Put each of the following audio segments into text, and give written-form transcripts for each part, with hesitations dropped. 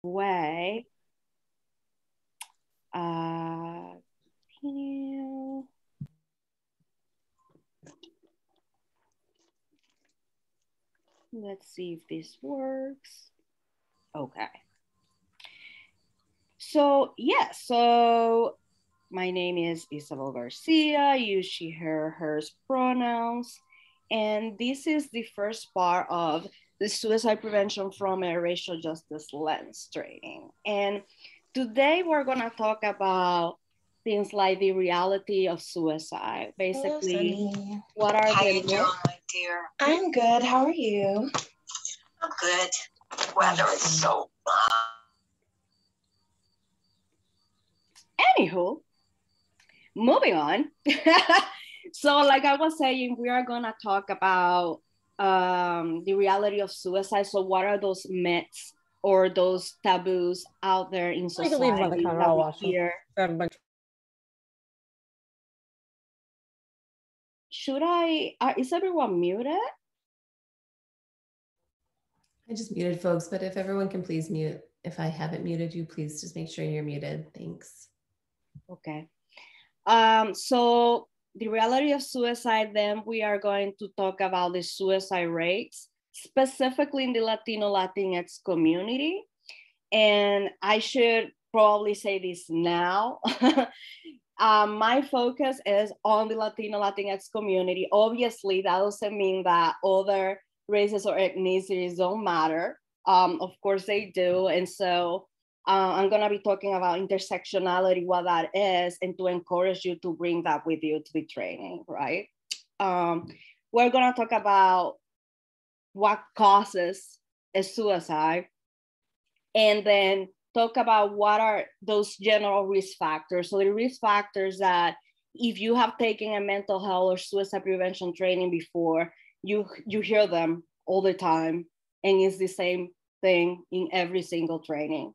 way. Continue. Let's see if this works. Okay. So, yeah, so my name is Ysabel Garcia, use she, her, hers pronouns. And this is the first part of the suicide prevention from a racial justice lens training. And today we're gonna talk about things like the reality of suicide. Basically, hello, what are how the you doing, my dear? I'm good. How are you? I'm good. Weather is so Anywho, moving on. So, like I was saying, we are gonna talk about the reality of suicide. So, what are those myths or those taboos out there in society leave them on the counter, that I'll we wash them. hear? Should I? Is everyone muted? I just muted folks, but if everyone can please mute. If I haven't muted you, please just make sure you're muted. Thanks. Okay. So the reality of suicide, then we are going to talk about the suicide rates, specifically in the Latino Latinx community. And I should probably say this now. My focus is on the Latino Latinx community. Obviously, that doesn't mean that other races or ethnicities don't matter. Of course they do. And so I'm gonna be talking about intersectionality, what that is, and to encourage you to bring that with you to the training, right? We're gonna talk about what causes a suicide, and then talk about what are those general risk factors. So the risk factors that if you have taken a mental health or suicide prevention training before, you hear them all the time, and it's the same thing in every single training.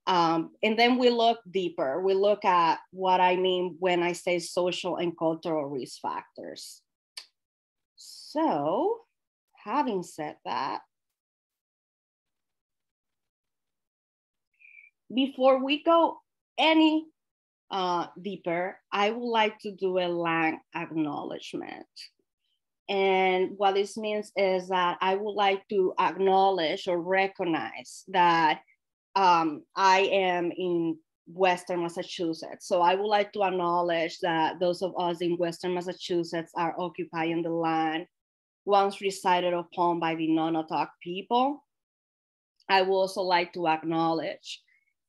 And then we look deeper. We look at what I mean when I say social and cultural risk factors. So, having said that, before we go any deeper, I would like to do a lang acknowledgement. And what this means is that I would like to acknowledge or recognize that I am in Western Massachusetts. So I would like to acknowledge that those of us in Western Massachusetts are occupying the land once resided upon by the Nonotuck people. I would also like to acknowledge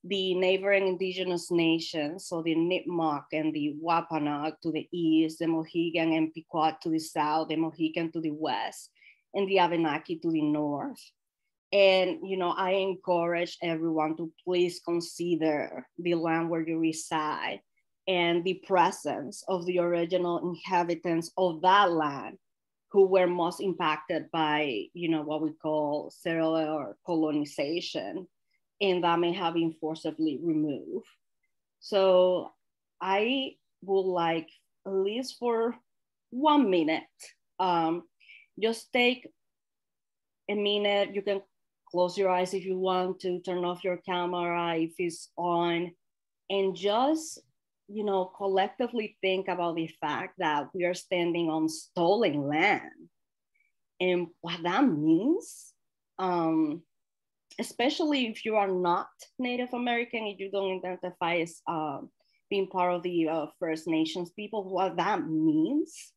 the neighboring indigenous nations, so the Nipmuc and the Wampanoag to the east, the Mohegan and Pequot to the south, the Mohican to the west, and the Abenaki to the north. And, you know, I encourage everyone to please consider the land where you reside and the presence of the original inhabitants of that land who were most impacted by, you know, what we call settler colonization, and that may have been forcibly removed. So I would like, at least for 1 minute, just take a minute. You can close your eyes if you want to, turn off your camera if it's on, and just, you know, collectively think about the fact that we are standing on stolen land and what that means. Especially if you are not Native American, if you don't identify as being part of the First Nations people, what that means.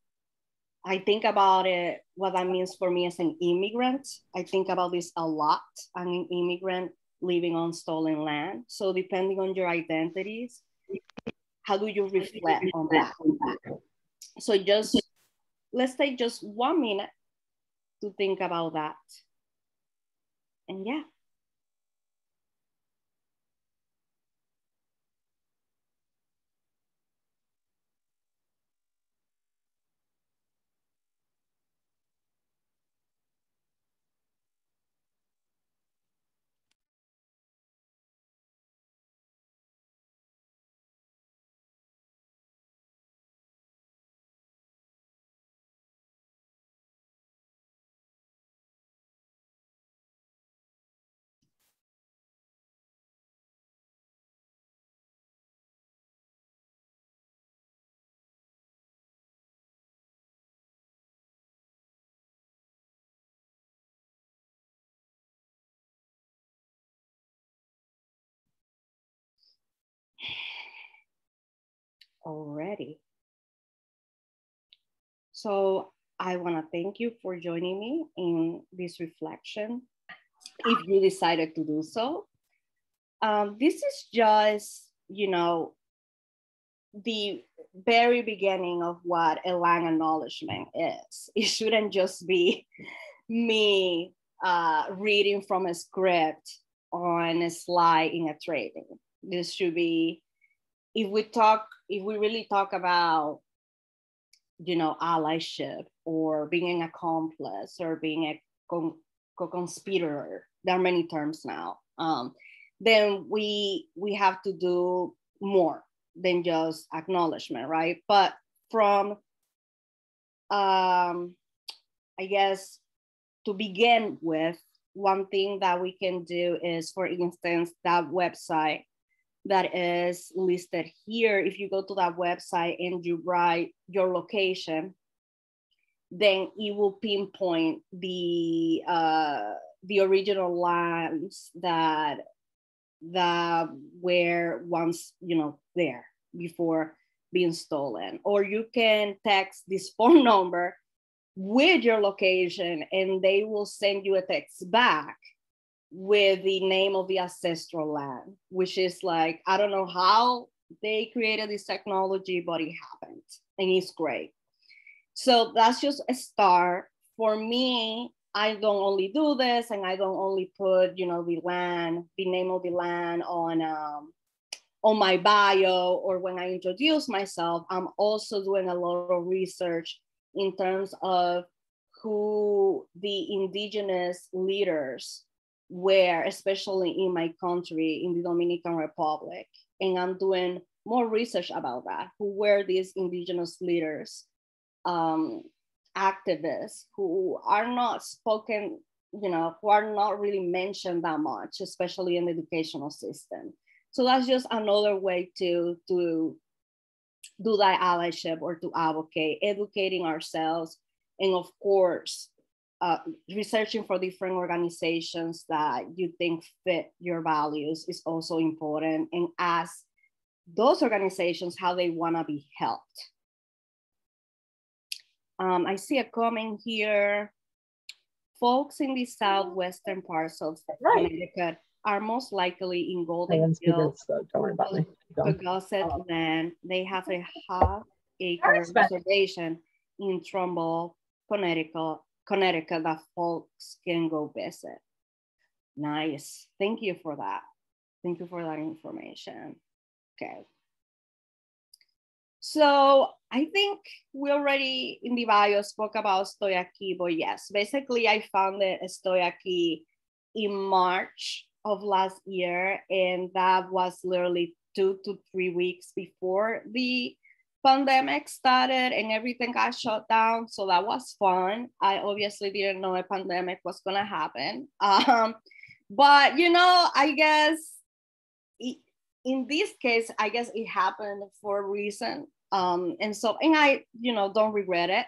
I think about it, what that means for me as an immigrant. I think about this a lot. I'm an immigrant living on stolen land. So depending on your identities, how do you reflect on that? So just, let's take just 1 minute to think about that. And yeah. already. So I want to thank you for joining me in this reflection, if you decided to do so. This is just, you know, the very beginning of what a land acknowledgement is. It shouldn't just be me reading from a script on a slide in a training. This should be, if we really talk about, you know, allyship or being an accomplice or being a co-conspirator, there are many terms now, then we have to do more than just acknowledgement, right? But from, I guess, to begin with, one thing that we can do is, for instance, that website that is listed here. If you go to that website and you write your location, then it will pinpoint the original lands that were once, you know, there before being stolen. Or you can text this phone number with your location and they will send you a text back with the name of the ancestral land, which is like, I don't know how they created this technology, but it happened and it's great. So that's just a start. For me, I don't only do this and I don't only put, you know, the land, the name of the land on my bio or when I introduce myself. I'm also doing a lot of research in terms of who the indigenous leaders were, especially in my country, in the Dominican Republic. And I'm doing more research about that. Who were these indigenous leaders, activists who are not spoken, you know, who are not really mentioned that much, especially in the educational system. So that's just another way to do that allyship or to advocate, educating ourselves. And of course, researching for different organizations that you think fit your values is also important, and ask those organizations how they want to be helped. I see a comment here. Folks in the southwestern parts of Connecticut are most likely in Golden Hills, Gusset land. They have a half-acre reservation in Trumbull, Connecticut that folks can go visit. Nice. Thank you for that. Thank you for that information. Okay. So I think we already in the bio spoke about Estoy Aquí, but yes, basically I founded Estoy Aquí in March of last year, and that was literally 2 to 3 weeks before the pandemic started and everything got shut down. So that was fun. I obviously didn't know a pandemic was gonna happen. But you know, I guess in this case, I guess it happened for a reason. And I, you know, don't regret it.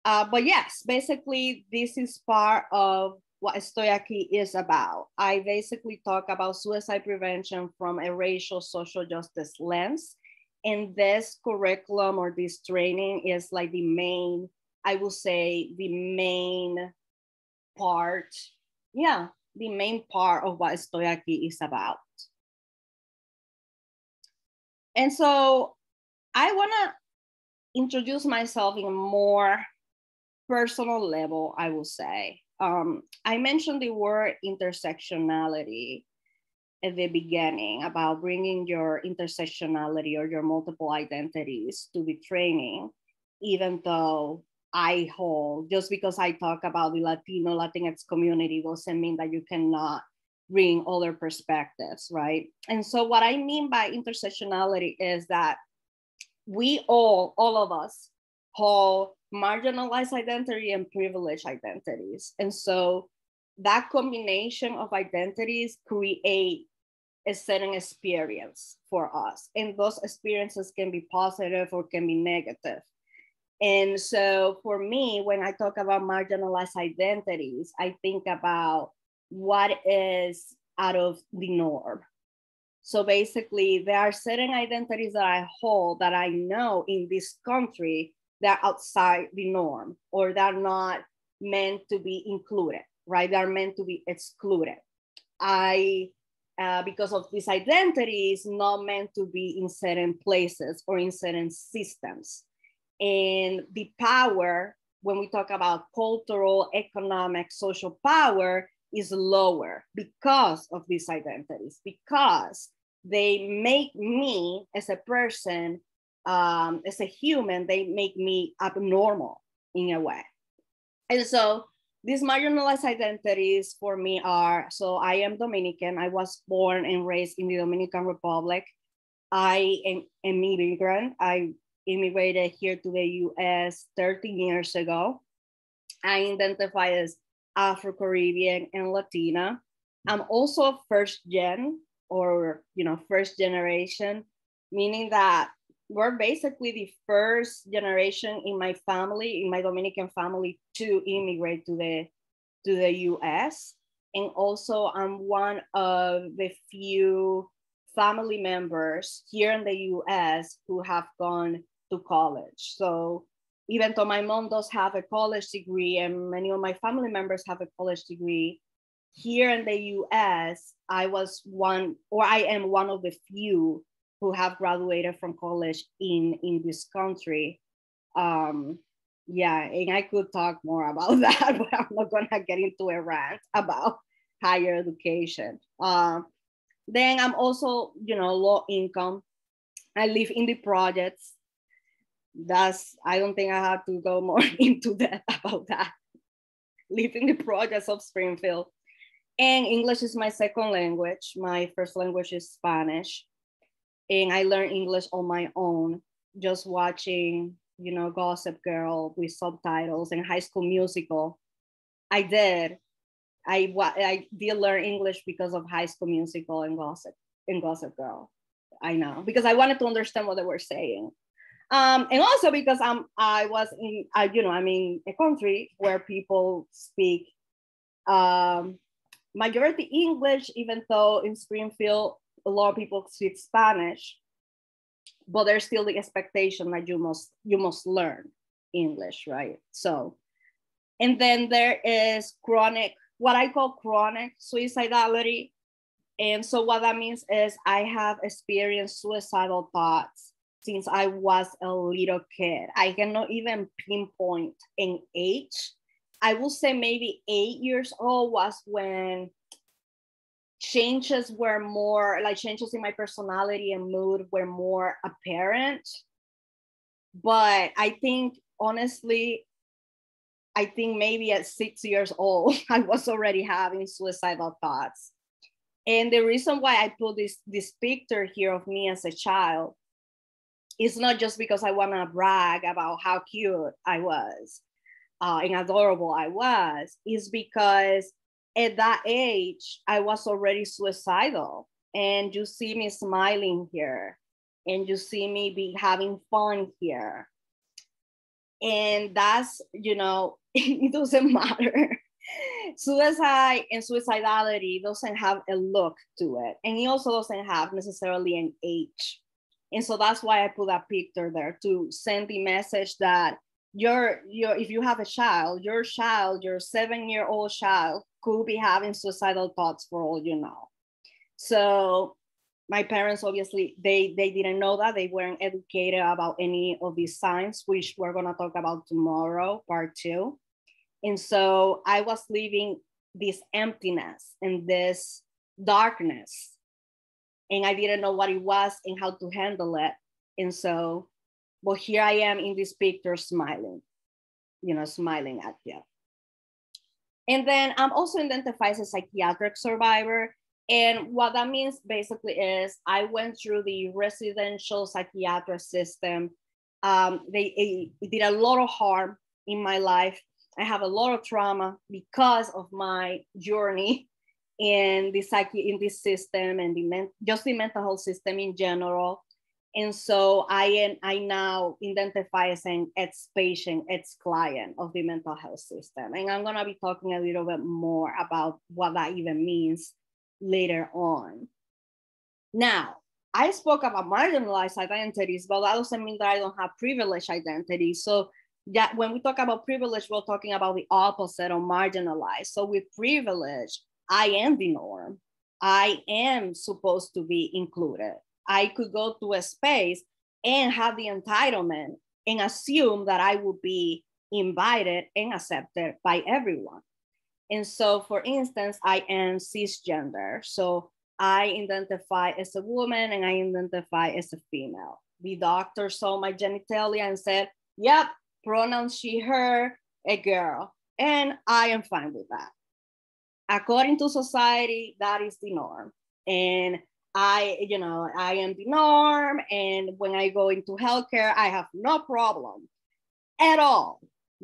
But yes, basically this is part of what Estoy Aquí is about. I basically talk about suicide prevention from a racial social justice lens. And this curriculum or this training is like the main, I will say the main part, the main part of what Estoy Aquí is about. And so I want to introduce myself in a more personal level, I will say. I mentioned the word intersectionality at the beginning about bringing your intersectionality or your multiple identities to the training, even though I hold, just because I talk about the Latinx community doesn't mean that you cannot bring other perspectives, right? And so what I mean by intersectionality is that we all of us, hold marginalized identity and privileged identities. And so that combination of identities create a certain experience for us. And those experiences can be positive or can be negative. And so for me, when I talk about marginalized identities, I think about what is out of the norm. So basically, there are certain identities that I hold that I know in this country that are outside the norm, or that are not meant to be included, right? They are meant to be excluded. Because of this identity, is not meant to be in certain places or in certain systems. And the power, when we talk about cultural, economic, social power, is lower because of these identities, because they make me as a person, as a human, they make me abnormal in a way. And so these marginalized identities for me are, so I am Dominican. I was born and raised in the Dominican Republic. I am an immigrant. I immigrated here to the US 13 years ago. I identify as Afro-Caribbean and Latina. I'm also first gen, or first generation, meaning that we're basically the first generation in my family, in my Dominican family, to immigrate to the US. And also I'm one of the few family members here in the US who have gone to college. So even though my mom does have a college degree and many of my family members have a college degree, here in the US, I am one of the few who have graduated from college in this country. Yeah, and I could talk more about that, but I'm not gonna get into a rant about higher education. Then I'm also, low income. I live in the projects. I don't think I have to go more into that about that. Live in the projects of Springfield. And English is my second language. My first language is Spanish. And I learned English on my own, just watching, Gossip Girl with subtitles and High School Musical. I did learn English because of High School Musical and Gossip Girl. I know, because I wanted to understand what they were saying. And also because I'm in a country where people speak majority English, even though in Springfield, a lot of people speak Spanish, but there's still the expectation that you must learn English, right? So, and then there is what I call chronic suicidality. And so what that means is I have experienced suicidal thoughts since I was a little kid. I cannot even pinpoint an age. I will say maybe 8 years old was when changes in my personality and mood were more apparent. But I think, honestly, maybe at 6 years old, I was already having suicidal thoughts. And the reason why I put this picture here of me as a child is not just because I want to brag about how cute I was and adorable I was, is because at that age, I was already suicidal. And you see me smiling here, and you see me having fun here. And that's, it doesn't matter. Suicide and suicidality doesn't have a look to it. And it also doesn't have necessarily an age. And so that's why I put that picture there, to send the message that if you have a child, your 7-year-old child could be having suicidal thoughts for all you know. So my parents, obviously, they didn't know that. They weren't educated about any of these signs, which we're going to talk about tomorrow, part 2. And so I was living this emptiness and this darkness, and I didn't know what it was and how to handle it. And so, well, here I am in this picture smiling, smiling at you. And then I'm also identified as a psychiatric survivor. And what that means basically is I went through the residential psychiatric system. It did a lot of harm in my life. I have a lot of trauma because of my journey in the this system and just the mental health system in general. And so I now identify as an ex-patient, ex-client of the mental health system. And I'm gonna be talking a little bit more about what that even means later on. Now, I spoke about marginalized identities, but that doesn't mean that I don't have privileged identities. So that when we talk about privilege, we're talking about the opposite of marginalized. So with privilege, I am the norm. I am supposed to be included. I could go to a space and have the entitlement and assume that I would be invited and accepted by everyone. And so, for instance, I am cisgender. So I identify as a woman and I identify as a female. The doctor saw my genitalia and said, yep, pronouns she, her, a girl. And I am fine with that. According to society, that is the norm. And I am the norm. And when I go into healthcare, I have no problem at all,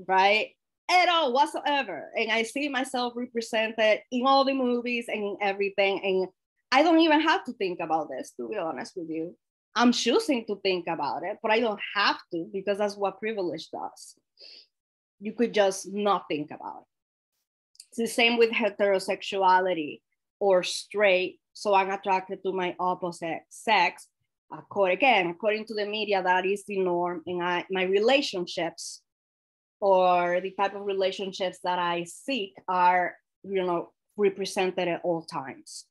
right? At all whatsoever. And I see myself represented in all the movies and in everything. And I don't even have to think about this, to be honest with you. I'm choosing to think about it, but I don't have to, because that's what privilege does. You could just not think about it. It's the same with heterosexuality or straight. So I'm attracted to my opposite sex. According to the media, that is the norm. And my relationships or the type of relationships that I seek are, represented at all times.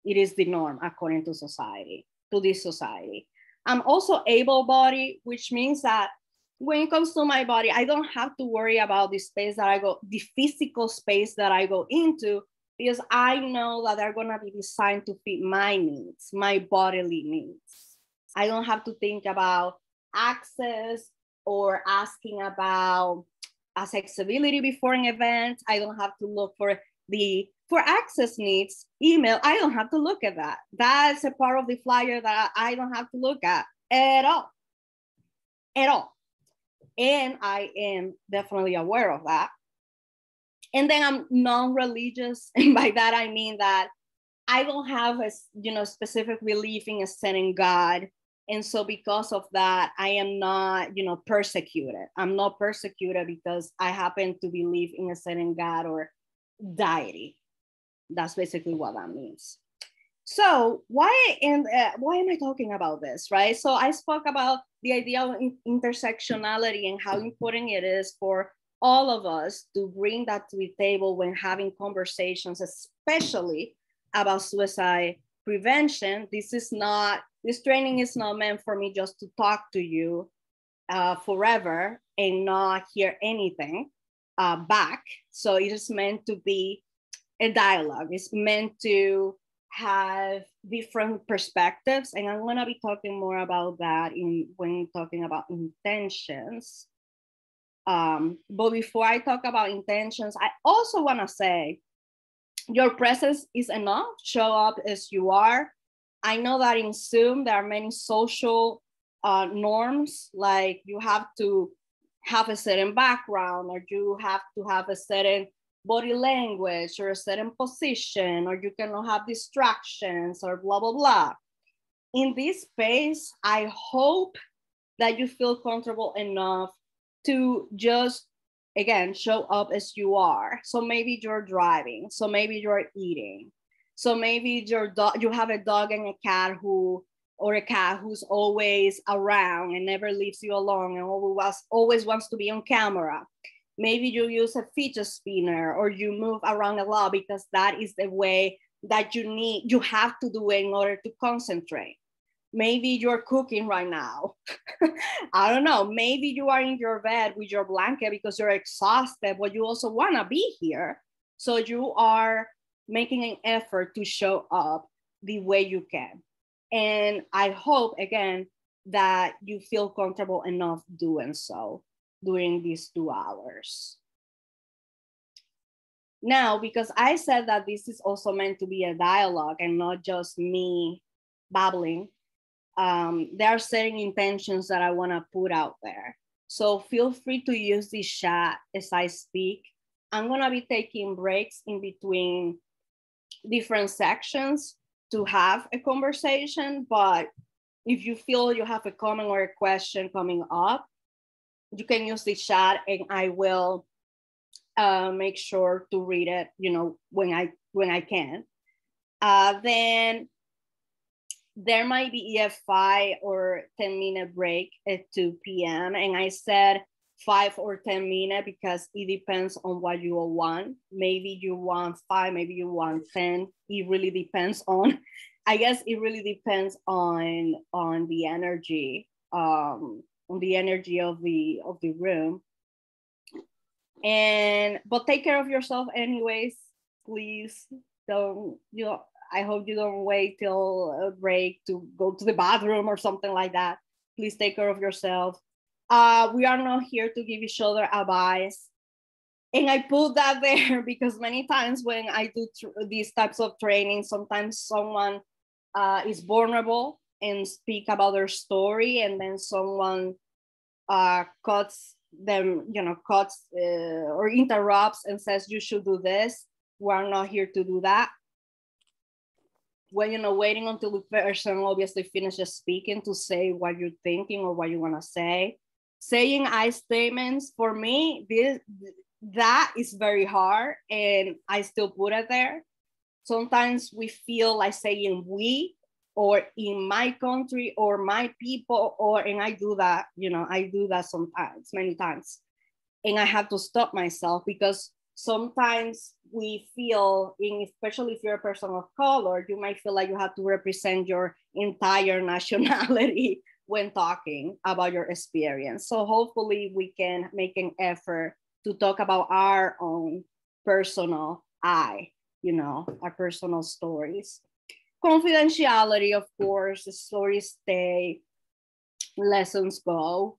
It is the norm according to society, to this society. I'm also able-bodied, which means that when it comes to my body, I don't have to worry about the space that I go, the physical space that I go into, because I know that they're gonna be designed to fit my needs, my bodily needs. I don't have to think about access or asking about accessibility before an event. I don't have to look for access needs, email. I don't have to look at that. That's a part of the flyer that I don't have to look at all. And I am definitely aware of that. And then I'm non-religious. And by that, I mean that I don't have a specific belief in a certain God. And so because of that, I am not, persecuted. I'm not persecuted because I happen to believe in a certain God or deity. That's basically what that means. So why am I talking about this, right? So I spoke about the idea of intersectionality and how important it is for all of us to bring that to the table when having conversations, especially about suicide prevention. This training is not meant for me just to talk to you forever and not hear anything back. So it is meant to be a dialogue. It's meant to have different perspectives. And I'm gonna be talking more about that when talking about intentions. But before I talk about intentions, I also wanna say, your presence is enough. Show up as you are. I know that in Zoom, there are many social norms, like you have to have a certain background, or you have to have a certain body language or a certain position, or you cannot have distractions or blah, blah, blah. In this space, I hope that you feel comfortable enough to just, again, show up as you are. So maybe you're driving, so maybe you're eating, so maybe you have a dog and a cat who's always around and never leaves you alone and always wants to be on camera. Maybe you use a fidget spinner, or you move around a lot because that is the way that you have to do it in order to concentrate. Maybe you're cooking right now. I don't know. Maybe you are in your bed with your blanket because you're exhausted, but you also want to be here. So you are making an effort to show up the way you can. And I hope, again, that you feel comfortable enough doing so during these 2 hours. Now, because I said that this is also meant to be a dialogue and not just me babbling, there are certain intentions that I want to put out there. So feel free to use the chat as I speak. I'm going to be taking breaks in between different sections to have a conversation, but if you feel you have a comment or a question coming up, you can use the chat and I will make sure to read it, when I can. Then there might be a 5 or 10-minute break at 2 p.m. And I said 5 or 10 minutes because it depends on what you want. Maybe you want 5, maybe you want 10. It really depends on, I guess it really depends on the energy, on the energy of the room. But take care of yourself anyways, please. Don't, I hope you don't wait till a break to go to the bathroom or something like that. Please take care of yourself. We are not here to give each other advice. And I put that there because many times when I do these types of training, sometimes someone is vulnerable and speak about their story, and then someone cuts them, or interrupts and says, you should do this. We're not here to do that. When, waiting until the person obviously finishes speaking to say what you're thinking or what you want to say. Saying I statements, for me, that is very hard, and I still put it there. Sometimes we feel like saying we, or in my country, or my people, and I do that, I do that sometimes, many times. And I have to stop myself because sometimes we feel, especially if you're a person of color, you might feel like you have to represent your entire nationality when talking about your experience. So hopefully we can make an effort to talk about our own personal our personal stories. Confidentiality, of course, the stories stay, lessons go.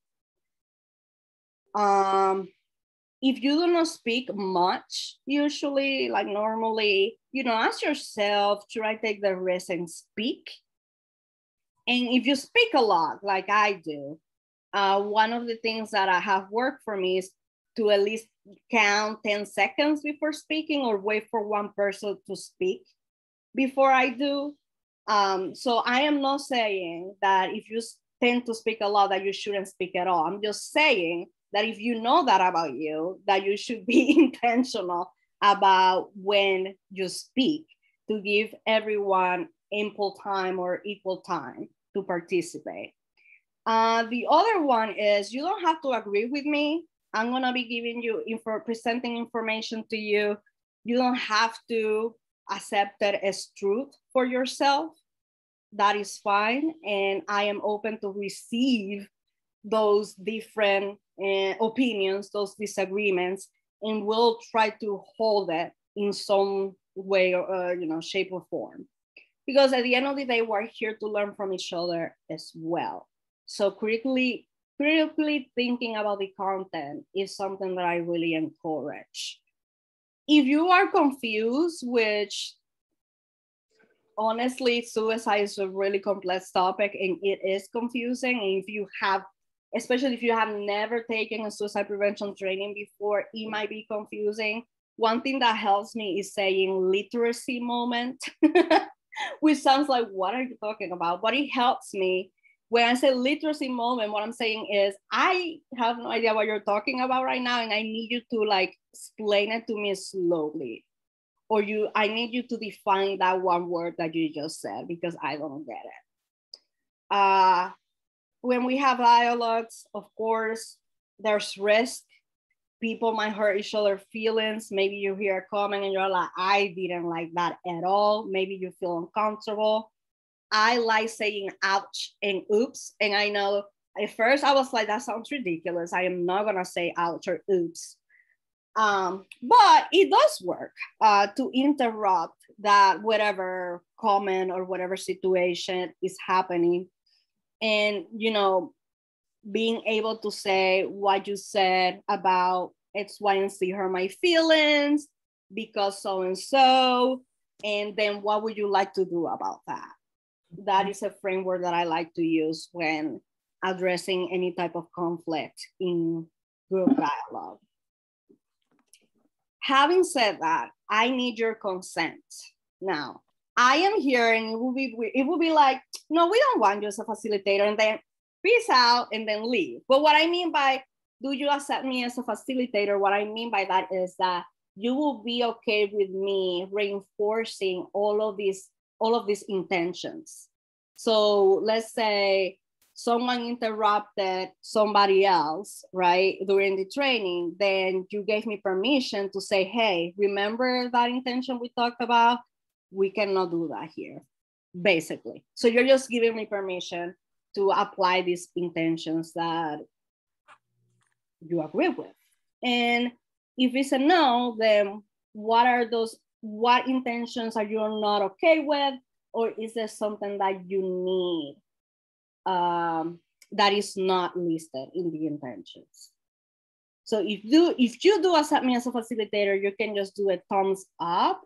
If you do not speak much, usually, like normally, ask yourself, should I take the risk and speak? And if you speak a lot, like I do, one of the things that I have worked for me is to at least count 10 seconds before speaking, or wait for one person to speak before I do. So I am not saying that if you tend to speak a lot that you shouldn't speak at all. I'm just saying that if you know that about you, that you should be intentional about when you speak, to give everyone ample time or equal time to participate. The other one is, you don't have to agree with me. I'm gonna be giving you, presenting information to you. You don't have to accept it as truth for yourself. That is fine. And I am open to receive those different opinions, those disagreements, and we'll try to hold it in some way or shape or form. Because at the end of the day, we're here to learn from each other as well. So critically thinking about the content is something that I really encourage. If you are confused, which honestly, suicide is a really complex topic and it is confusing. And if you have, especially if you have never taken a suicide prevention training before, it might be confusing. One thing that helps me is saying literacy moment, which sounds like, what are you talking about? But it helps me. When I say literacy moment, what I'm saying is, I have no idea what you're talking about right now, and I need you to explain it to me slowly. Or I need you to define that one word that you just said, because I don't get it. When we have dialogues, of course, there's risk. People might hurt each other's feelings. Maybe you hear a comment and you're like, I didn't like that at all. Maybe you feel uncomfortable. I like saying ouch and oops. And I know at first I was like, that sounds ridiculous. I am not gonna say ouch or oops. But it does work to interrupt that whatever comment or whatever situation is happening. And, being able to say what you said about X, Y, and Z hurt my feelings because so-and-so, and then what would you like to do about that? That is a framework that I like to use when addressing any type of conflict in group dialogue. Having said that, I need your consent. Now, I am here and it will be like, no, we don't want you as a facilitator, and then peace out and then leave. But what I mean by, do you accept me as a facilitator? What I mean by that is that you will be okay with me reinforcing all of these intentions. So let's say someone interrupted somebody else, right, during the training, then you gave me permission to say, hey, remember that intention we talked about? We cannot do that here, basically. So you're just giving me permission to apply these intentions that you agree with. And if it's a no, then what intentions are you not okay with? Or is there something that you need that is not listed in the intentions? So if you do accept me as a facilitator, you can just do a thumbs up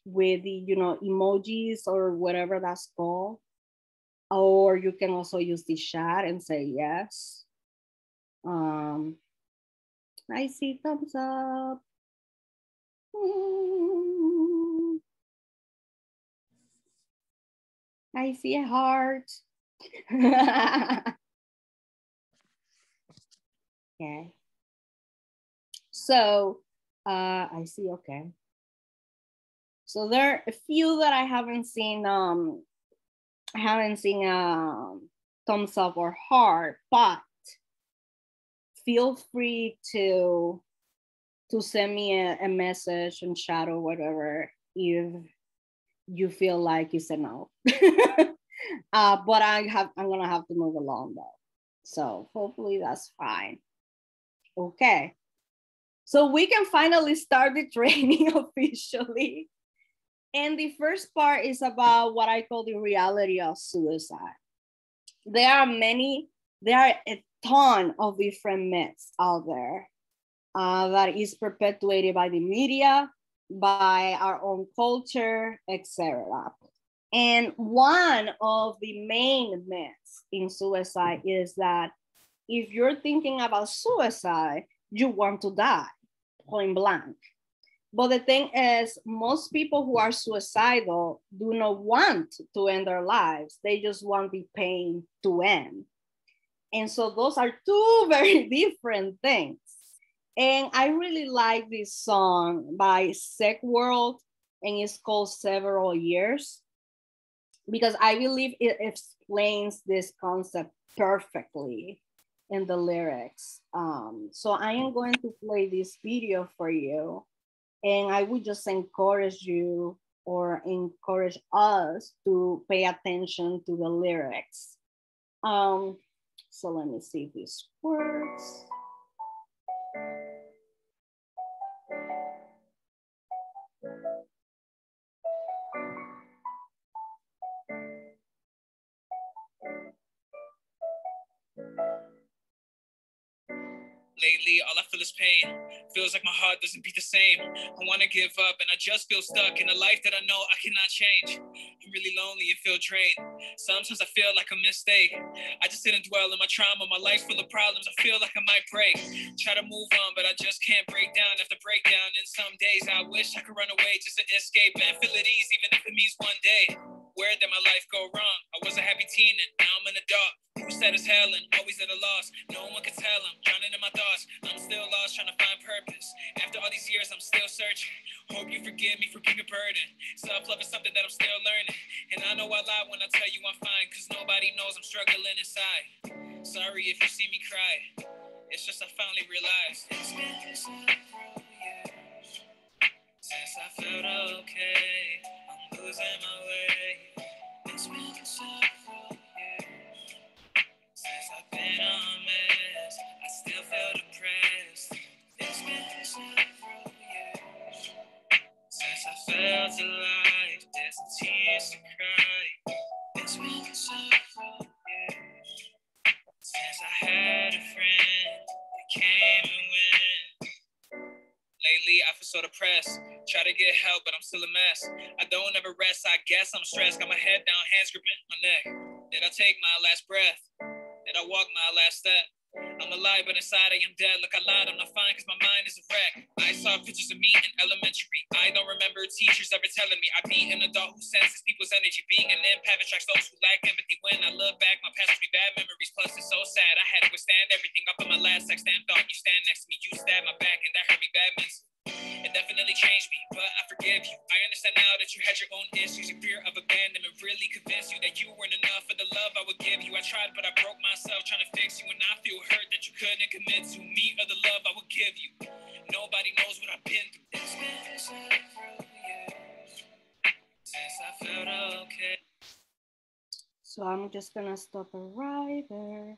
with the emojis or whatever that's called. Or you can also use the chat and say yes. I see thumbs up. I see a heart. Okay. So I see, okay. So there are a few that I haven't seen thumbs up or heart, but feel free to send me a message in chat or whatever if you feel like it's a no. But I'm gonna have to move along though. So hopefully that's fine. Okay. So we can finally start the training officially. And the first part is about what I call the reality of suicide. There are a ton of different myths out there that is perpetuated by the media, by our own culture, etc. And one of the main myths in suicide is that if you're thinking about suicide, you want to die, point blank. But the thing is, most people who are suicidal do not want to end their lives. They just want the pain to end. And so those are two very different things. And I really like this song by Sick World, and it's called Several Years, because I believe it explains this concept perfectly in the lyrics. So I am going to play this video for you. And I would just encourage you or encourage us to pay attention to the lyrics. So let me see if this works. Lately, all I feel is pain. Feels like my heart doesn't beat the same. I want to give up, and I just feel stuck in a life that I know I cannot change. I'm really lonely and feel drained. Sometimes I feel like a mistake. I just didn't dwell in my trauma. My life's full of problems. I feel like I might break. Try to move on, but I just can't break down after breakdown. And some days I wish I could run away just to escape and feel at ease, even if it means one day. Where did my life go wrong? I was a happy teen and now I'm in the dark. Who said it's hell and always at a loss? No one can tell, I'm drowning in my thoughts. I'm still lost trying to find purpose. After all these years, I'm still searching. Hope you forgive me for being a burden. Self-love is something that I'm still learning. And I know I lie when I tell you I'm fine, cause nobody knows I'm struggling inside. Sorry if you see me cry. It's just I finally realized it's been several years since I felt okay. I'm losing my way. It's been several years since I've been a mess. I still feel depressed. It's been several years since I felt alive. There's tears to cry. It's been several years since I had a friend that came and went. Lately, I feel so depressed. Try to get help, but I'm still a mess. I don't ever rest, I guess I'm stressed. Got my head down, hands gripping my neck. Did I take my last breath? Did I walk my last step? I'm alive, but inside I am dead. Look, I lied, I'm not fine, cause my mind is a wreck. I saw pictures of me in elementary. I don't remember teachers ever telling me. I be an adult who senses people's energy. Being an empath attracts those who lack empathy. When I look back, my past gives me bad memories. Plus, it's so sad. I had to withstand everything up in my last sex stand thought. You stand next to me, you stab my back, and that hurt me bad mentally. It definitely changed me, but I forgive you. I understand now that you had your own issues. You fear fear of abandonment really convinced you that you weren't enough for the love I would give you. I tried, but I broke myself trying to fix you, and I feel hurt that you couldn't commit to me or the love I would give you. Nobody knows what I've been through. It's been several years since I felt okay. So I'm just gonna stop it right there.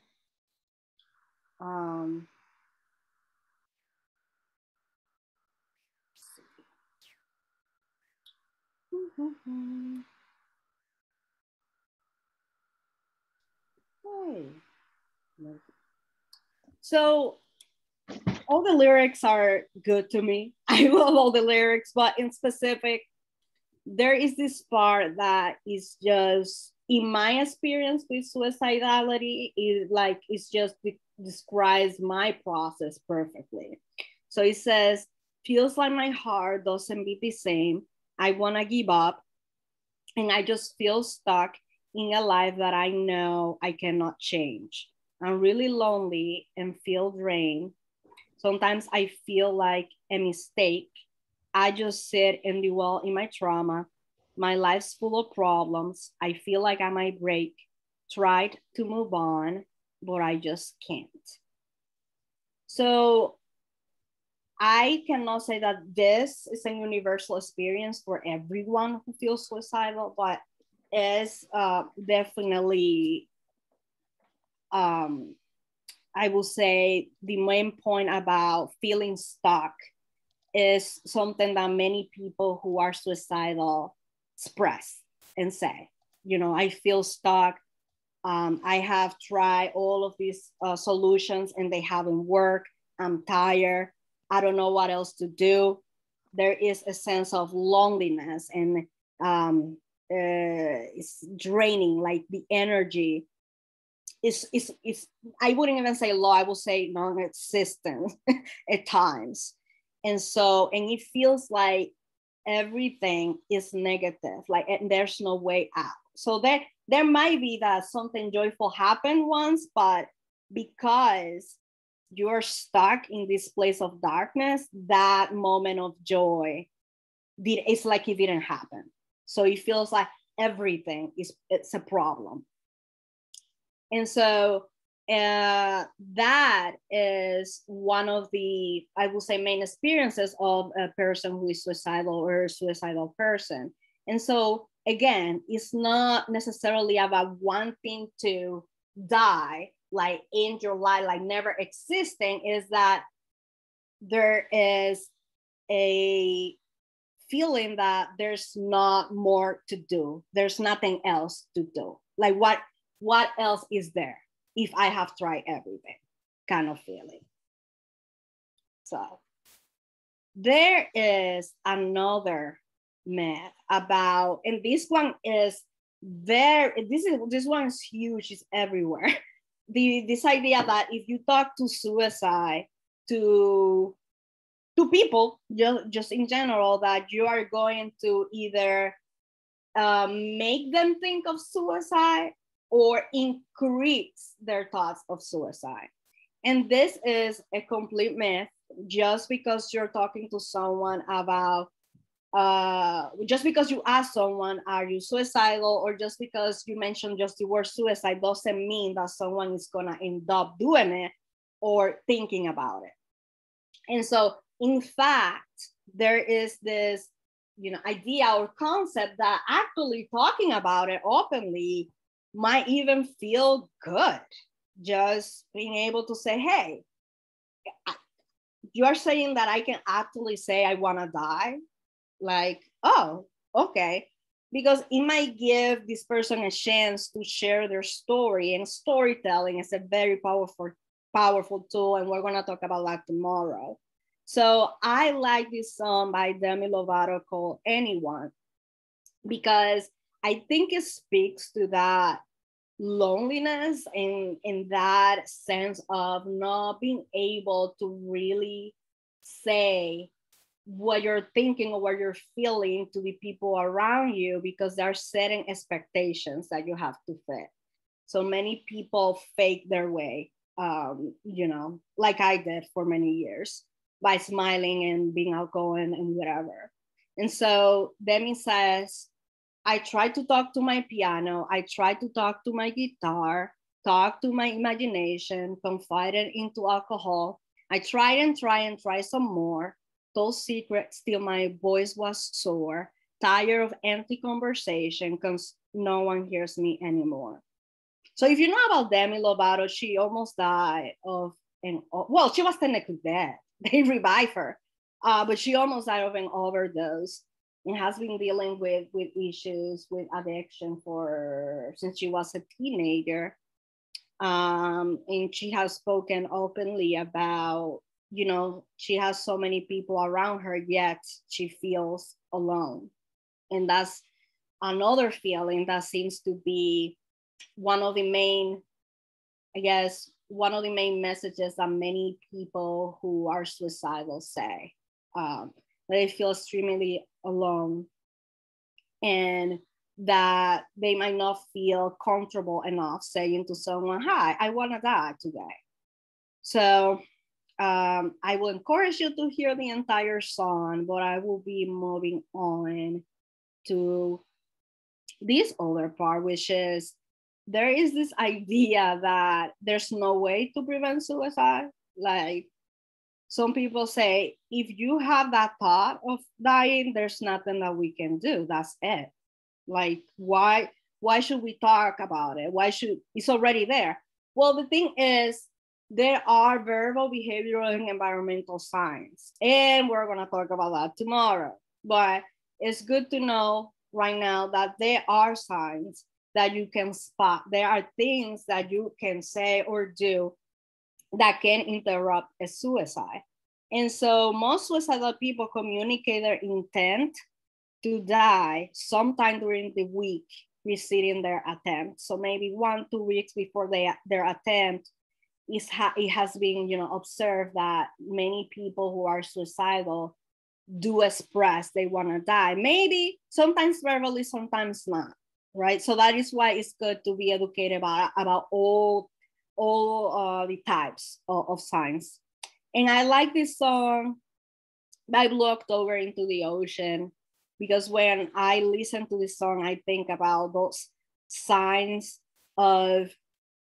So all the lyrics are good to me. I love all the lyrics, but in specific, there is this part that is just, in my experience with suicidality, it's just describes my process perfectly. So it says, feels like my heart doesn't beat the same. I want to give up, and I just feel stuck in a life that I know I cannot change. I'm really lonely and feel drained. Sometimes I feel like a mistake. I just sit and dwell in my trauma. My life's full of problems. I feel like I might break. Tried to move on, but I just can't. So I cannot say that this is a universal experience for everyone who feels suicidal, but is definitely, I will say, the main point about feeling stuck is something that many people who are suicidal express and say. I feel stuck. I have tried all of these solutions and they haven't worked. I'm tired. I don't know what else to do. There is a sense of loneliness, and it's draining, like the energy is I wouldn't even say low, I would say non-existent at times. And it feels like everything is negative, and there's no way out. So there might be that something joyful happened once, but because you're stuck in this place of darkness, that moment of joy, it's like it didn't happen. So it feels like everything it's a problem. And so that is one of the, I would say, main experiences of a person who is suicidal or a suicidal person. And so again, it's not necessarily about wanting to die, like end your life, like never existing. Is that there is a feeling that there's not more to do. There's nothing else to do. Like what else is there if I have tried everything, kind of feeling. So there is another myth about, and this one is this one is huge, it's everywhere. This idea that if you talk to suicide to people, just in general, that you are going to either make them think of suicide or increase their thoughts of suicide. And this is a complete myth. Just because you're talking to someone about, just because you ask someone, are you suicidal? Or just because you mentioned just the word suicide doesn't mean that someone is gonna end up doing it or thinking about it. And so, in fact, there is this, idea or concept that actually talking about it openly might even feel good. Just being able to say, hey, you're saying that I can actually say I want to die? Like, oh, okay. Because it might give this person a chance to share their story, and storytelling is a very powerful tool, and we're going to talk about that tomorrow. So I like this song by Demi Lovato called Anyone, because I think it speaks to that loneliness and in that sense of not being able to really say what you're thinking or what you're feeling to the people around you, because they're setting expectations that you have to fit. So many people fake their way, like I did for many years, by smiling and being outgoing and whatever. And so Demi says, I try to talk to my piano. I try to talk to my guitar, talk to my imagination, confided into alcohol. I tried and try and try some more. Those secrets, still my voice was sore. Tired of empty conversation because no one hears me anymore. So if you know about Demi Lovato, she almost died of well, she was technically dead. They revived her, but she almost died of an overdose and has been dealing with issues with addiction since she was a teenager. And she has spoken openly about, she has so many people around her, yet she feels alone. And that's another feeling that seems to be one of the main messages that many people who are suicidal say, that they feel extremely alone and that they might not feel comfortable enough saying to someone, hi, I want to die today. So I will encourage you to hear the entire song, but I will be moving on to this other part, which is there is this idea that there's no way to prevent suicide. Like some people say, if you have that thought of dying, there's nothing that we can do. That's it. Like, why should we talk about it? It's already there. Well, the thing is, there are verbal, behavioral, and environmental signs. And we're going to talk about that tomorrow. But it's good to know right now that there are signs that you can spot. There are things that you can say or do that can interrupt a suicide. And so most suicidal people communicate their intent to die sometime during the week preceding their attempt. So maybe 1-2 weeks before their attempt, it has been observed that many people who are suicidal do express they want to die. Maybe sometimes verbally, sometimes not, right? So that is why it's good to be educated about all the types of signs. And I like this song, I Looked Over into the Ocean, because when I listen to this song, I think about those signs of,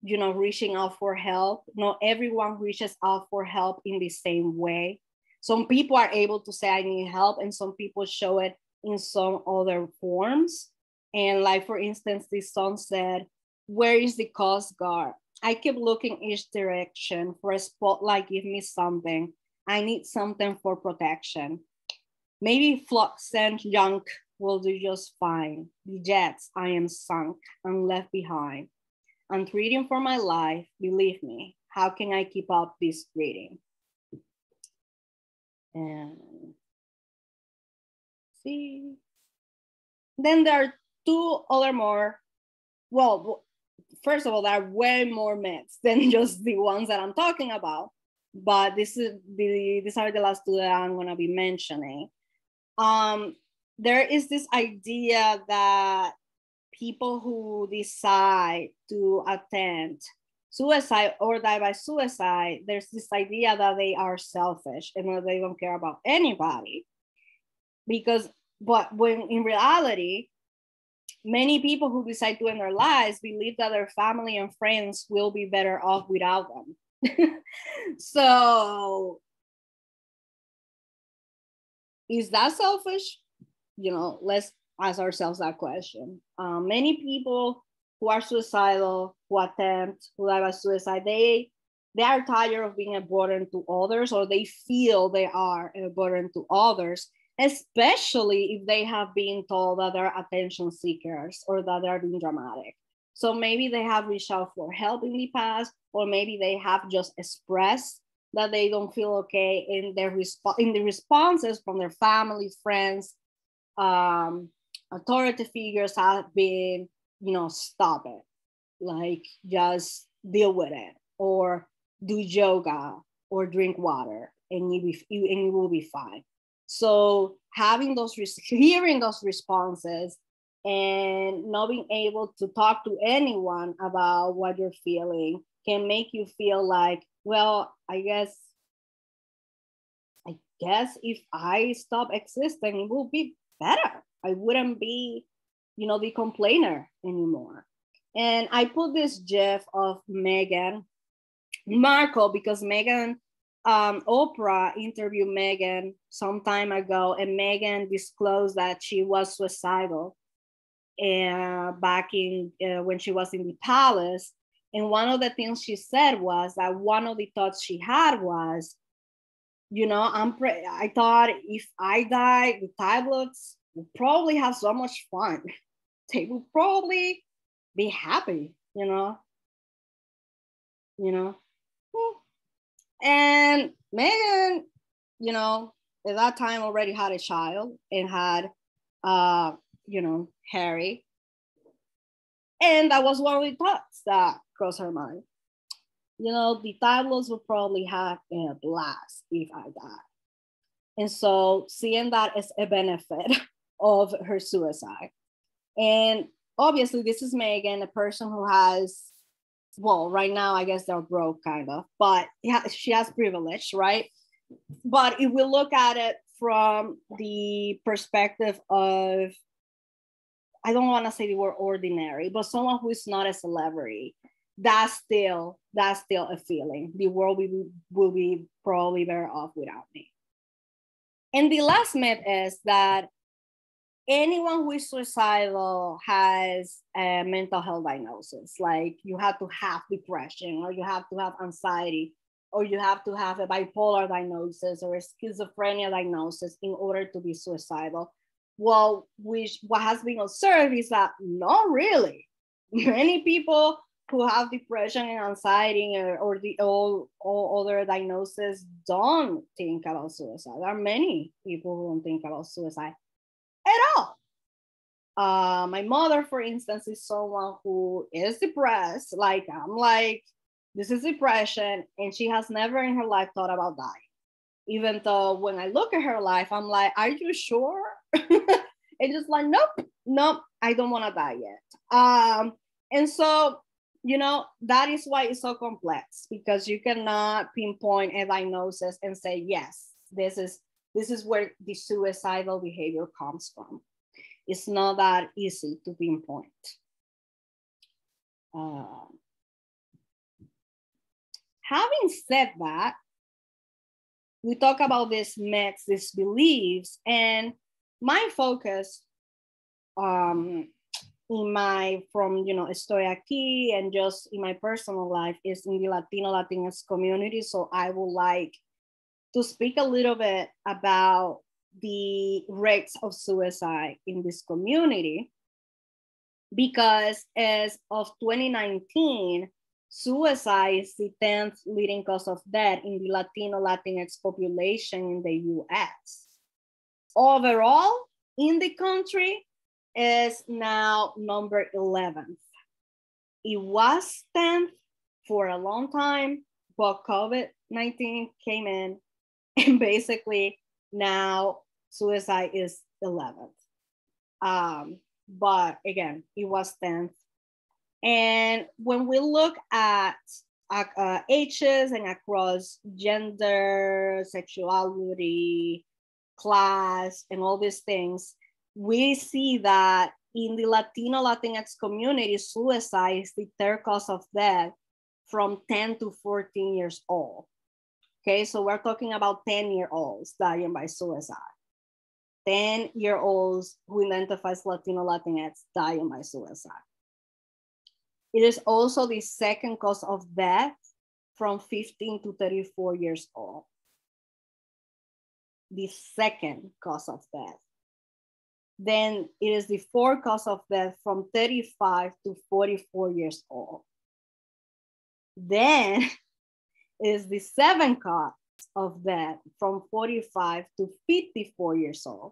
reaching out for help. Not everyone reaches out for help in the same way. Some people are able to say, I need help, and some people show it in some other forms. And like, for instance, this song said, where is the Coast Guard? I keep looking each direction for a spotlight, give me something. I need something for protection. Maybe flux and junk will do just fine. The jets, I am sunk and left behind. I'm treating for my life, believe me. How can I keep up this breathing? And see. Then there are two other more, well, first of all, there are way more myths than just the ones that I'm talking about. But these are the last two that I'm gonna be mentioning. There is this idea that people who decide to attempt suicide or die by suicide, there's this idea that they are selfish and that they don't care about anybody. But when in reality, many people who decide to end their lives believe that their family and friends will be better off without them. So is that selfish? Let's ask ourselves that question. Many people who are suicidal, who attempt, who die by suicide, they are tired of being a burden to others, or they feel they are a burden to others, especially if they have been told that they're attention seekers or that they're being dramatic. So maybe they have reached out for help in the past, or maybe they have just expressed that they don't feel okay in the responses from their family, friends, authority figures have been, stop it, like just deal with it, or do yoga, or drink water, and you will be fine. So hearing those responses and not being able to talk to anyone about what you're feeling can make you feel like, well, I guess if I stop existing, it will be better. I wouldn't be, the complainer anymore. And I put this GIF of Meghan Markle because Oprah interviewed Meghan some time ago, and Meghan disclosed that she was suicidal back in when she was in the palace. And one of the things she said was that one of the thoughts she had was, I thought if I die, the tabloids will probably have so much fun. They will probably be happy, And Meghan, at that time already had a child and had, Harry. And that was one of the thoughts that crossed her mind. The tabloids would probably have a blast if I die. And so seeing that as a benefit of her suicide. And obviously this is Meghan, a person who has, well, right now, I guess they're broke kind of, but she has privilege, right? But if we look at it from the perspective of, I don't want to say the word ordinary, but someone who is not a celebrity, that's still a feeling. The world will be probably better off without me. And the last myth is that anyone who is suicidal has a mental health diagnosis. Like you have to have depression, or you have to have anxiety, or you have to have a bipolar diagnosis or a schizophrenia diagnosis in order to be suicidal. Well, what has been observed is that not really. Many people who have depression and anxiety or all other diagnoses don't think about suicide. There are many people who don't think about suicide at all. My mother, for instance, is someone who is depressed. Like, I'm like, this is depression, and she has never in her life thought about dying. Even though when I look at her life, I'm like, are you sure? And just like, nope, I don't want to die yet. And so, that is why it's so complex, because you cannot pinpoint a diagnosis and say, yes, this is where the suicidal behavior comes from. It's not that easy to pinpoint. Having said that, we talk about these myths, these beliefs, and my focus from Estoy Aquí and just in my personal life is in the Latinx community. So I would like to speak a little bit about the rates of suicide in this community, because as of 2019, suicide is the 10th leading cause of death in the Latinx population in the US. Overall, in the country, is now number 11th. It was 10th for a long time, but COVID-19 came in, and basically now suicide is 11th. But again, it was 10th. And when we look at ages and across gender, sexuality, class, and all these things, we see that in the Latinx community, suicide is the third cause of death from 10 to 14 years old. Okay, so we're talking about 10-year-olds dying by suicide. 10-year-olds who identify as Latinx dying by suicide. It is also the second cause of death from 15 to 34 years old. The second cause of death. Then it is the fourth cause of death from 35 to 44 years old. Then it is the seventh cause of death from 45 to 54 years old.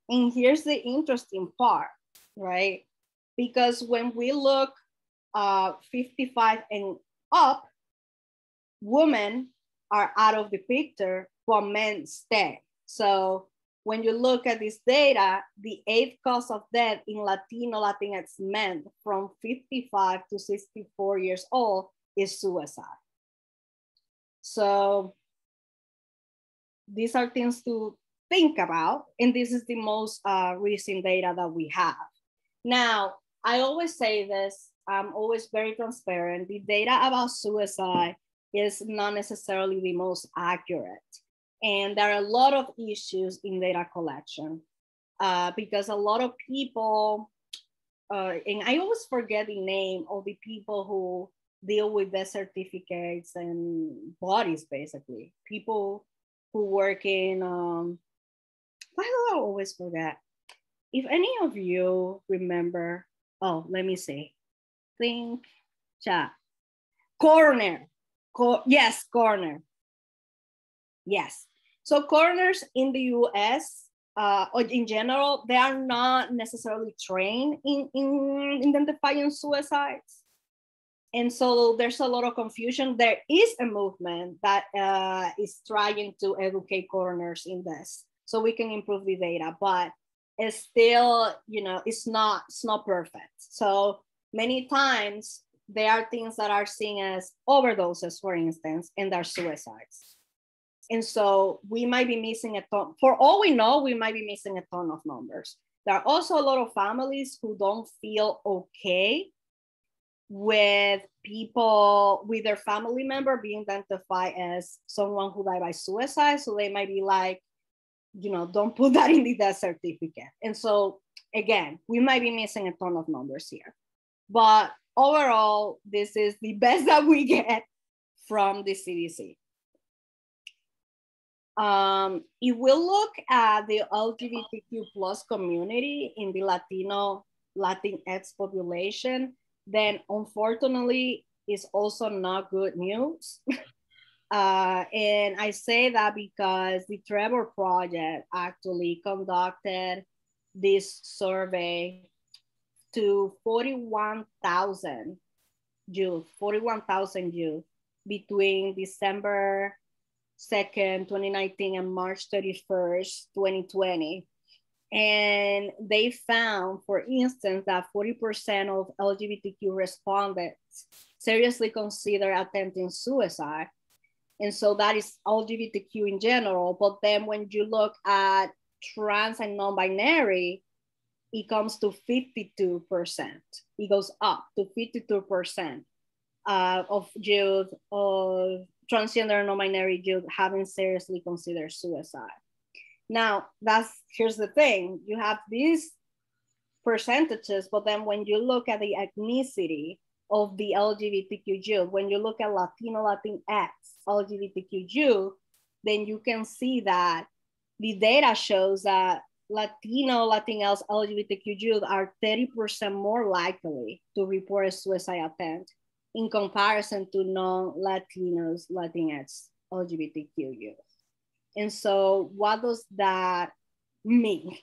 And here's the interesting part, right? Because when we look 55 and up, women are out of the picture, but men stay. So when you look at this data, the eighth cause of death in Latinx men from 55 to 64 years old is suicide. So these are things to think about. And this is the most recent data that we have. Now, I always say this, I'm always very transparent. The data about suicide is not necessarily the most accurate. And there are a lot of issues in data collection because a lot of people, and I always forget the name of the people who deal with death certificates and bodies, basically. People who work in, why do I always forget? If any of you remember, oh, let me see. Think, chat. Coroner. Yes, coroner. Yes. So coroners in the US, or in general, they are not necessarily trained in identifying suicides. And so there's a lot of confusion. There is a movement that is trying to educate coroners in this so we can improve the data, but it's still, you know, it's not perfect. So many times there are things that are seen as overdoses, for instance, and they're suicides. And so we might be missing a ton. For all we know, we might be missing a ton of numbers. There are also a lot of families who don't feel okay with people, with their family member being identified as someone who died by suicide. So they might be like, you know, don't put that in the death certificate. And so again, we might be missing a ton of numbers here. But overall, this is the best that we get from the CDC. If we look at the LGBTQ plus community in the Latinx population, then unfortunately it's also not good news. And I say that because the Trevor Project actually conducted this survey to 41,000 youth between December 2nd, 2019 and March 31st, 2020. And they found, for instance, that 40% of LGBTQ respondents seriously consider attempting suicide. And so that is LGBTQ in general. But then when you look at trans and non-binary, it comes to 52%. It goes up to 52% of youth, of transgender and non-binary youth having seriously considered suicide. Now, here's the thing. You have these percentages, but then when you look at the ethnicity of the LGBTQ youth, when you look at Latino, Latinx, LGBTQ youth, then you can see that the data shows that Latino, Latinx, LGBTQ youth are 30% more likely to report a suicide attempt in comparison to non-Latinos, Latinx, LGBTQ youth. And so what does that mean?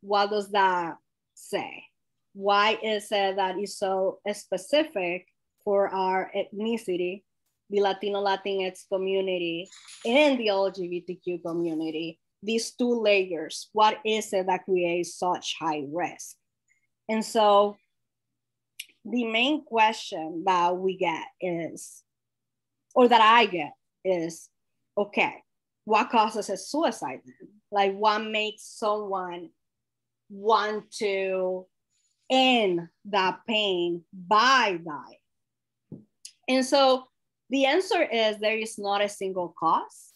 What does that say? Why is it that it's so specific for our ethnicity, the Latino, Latinx community, and the LGBTQ community? These two layers, what is it that creates such high risk? And so the main question that we get is, or that I get is, okay, what causes a suicide then? Like what makes someone want to end that pain by dying? And so the answer is there is not a single cause.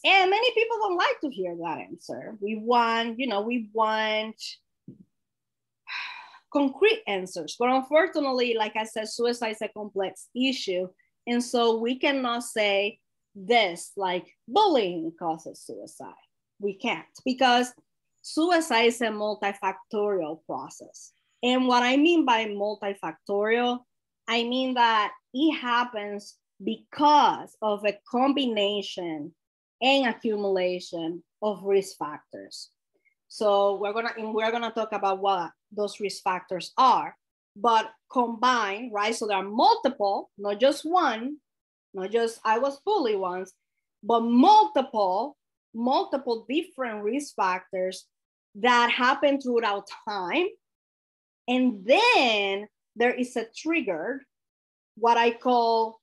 And many people don't like to hear that answer. We want concrete answers. But unfortunately, like I said, suicide is a complex issue. And so we cannot say this, like bullying causes suicide. We can't, because suicide is a multifactorial process. And what I mean by multifactorial, I mean that it happens because of a combination and accumulation of risk factors. So we're gonna talk about what those risk factors are, but combined, right? So there are multiple, not just one, not just I was bullied once, but multiple different risk factors that happen throughout time. And then there is a trigger, what I call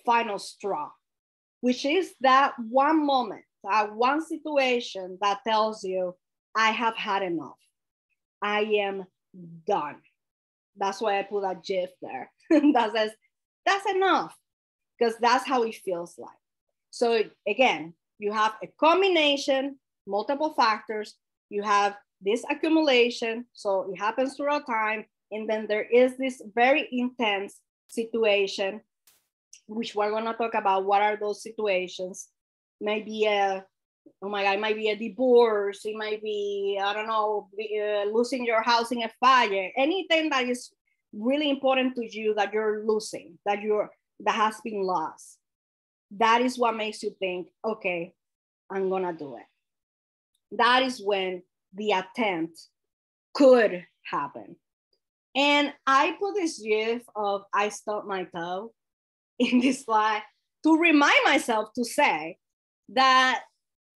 final straw, which is that one moment, that one situation that tells you, I have had enough. I am done. That's why I put a GIF there. That says, that's enough, because that's how it feels like. So again, you have a combination, multiple factors, you have this accumulation, so it happens throughout time, and then there is this very intense situation, which we're gonna talk about. What are those situations? Maybe oh my God, it might be a divorce, it might be, I don't know, losing your house in a fire, anything that is really important to you that you're losing, that has been lost. That is what makes you think, okay, I'm gonna do it. That is when the attempt could happen. And I put this gif of I stubbed my toe in this slide to remind myself to say that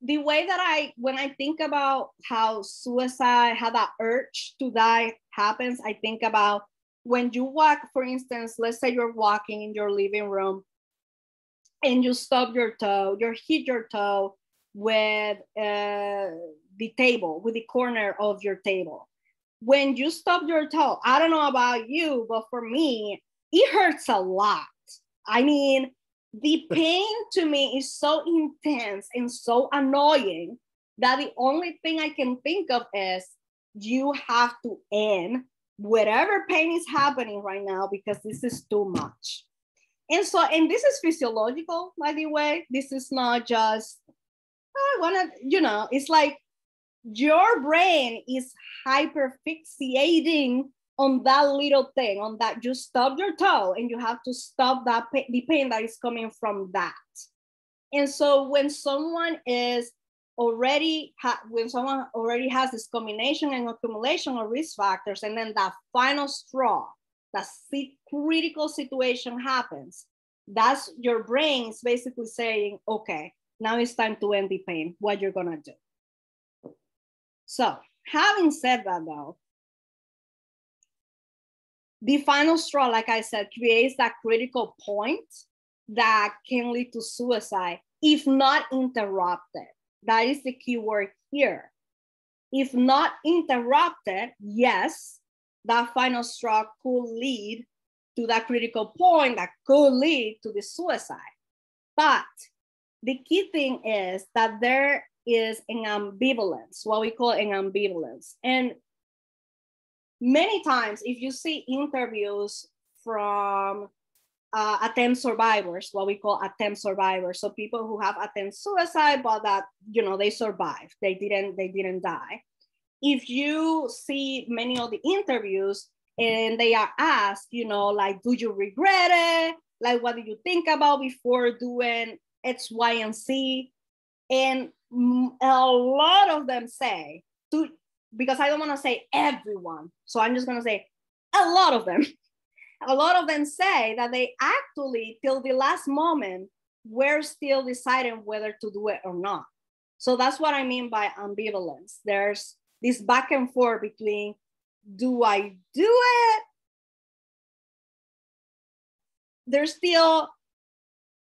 the way that when I think about how suicide, how that urge to die happens, I think about when you walk, for instance, let's say you're walking in your living room and you stub your toe, you hit your toe with the table, with the corner of your table. When you stub your toe, I don't know about you, but for me, it hurts a lot. I mean, the pain to me is so intense and so annoying that the only thing I can think of is you have to end whatever pain is happening right now, because this is too much. And so, and this is physiological, by the way. This is not just, I want to, it's like your brain is hyperfixating on that little thing, on that you stub your toe and you have to stop that the pain that is coming from that. And so when someone already has this combination and accumulation of risk factors, and then that final straw, that critical situation happens, that's your brain is basically saying, okay, now it's time to end the pain. What you're gonna do? So having said that though, the final straw, like I said, creates that critical point that can lead to suicide if not interrupted. That is the key word here. If not interrupted, yes, that final straw could lead to that critical point that could lead to the suicide. But the key thing is that there is an ambivalence, what we call an ambivalence. And many times, if you see interviews from attempt survivors, what we call attempt survivors, so people who have attempted suicide, but that they survived, they didn't die. If you see many of the interviews and they are asked, like, do you regret it? Like, what do you think about before doing X, Y, and Z? And a lot of them say, because I don't want to say everyone, so I'm just going to say a lot of them. A lot of them say that they actually, till the last moment, were still deciding whether to do it or not. So that's what I mean by ambivalence. There's this back and forth between, do I do it? There's still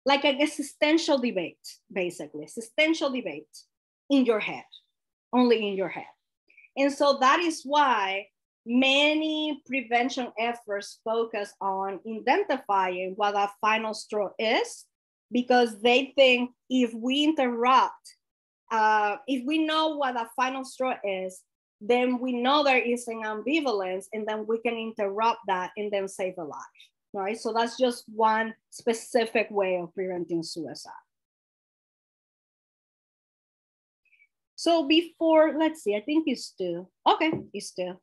like an existential debate, basically, existential debate in your head, only in your head. And so that is why many prevention efforts focus on identifying what that final straw is, because they think if we interrupt, if we know what that final straw is, then we know there is an ambivalence, and then we can interrupt that and then save a life, right? So that's just one specific way of preventing suicide. So before, let's see, I think it's 2. Okay, it's 2.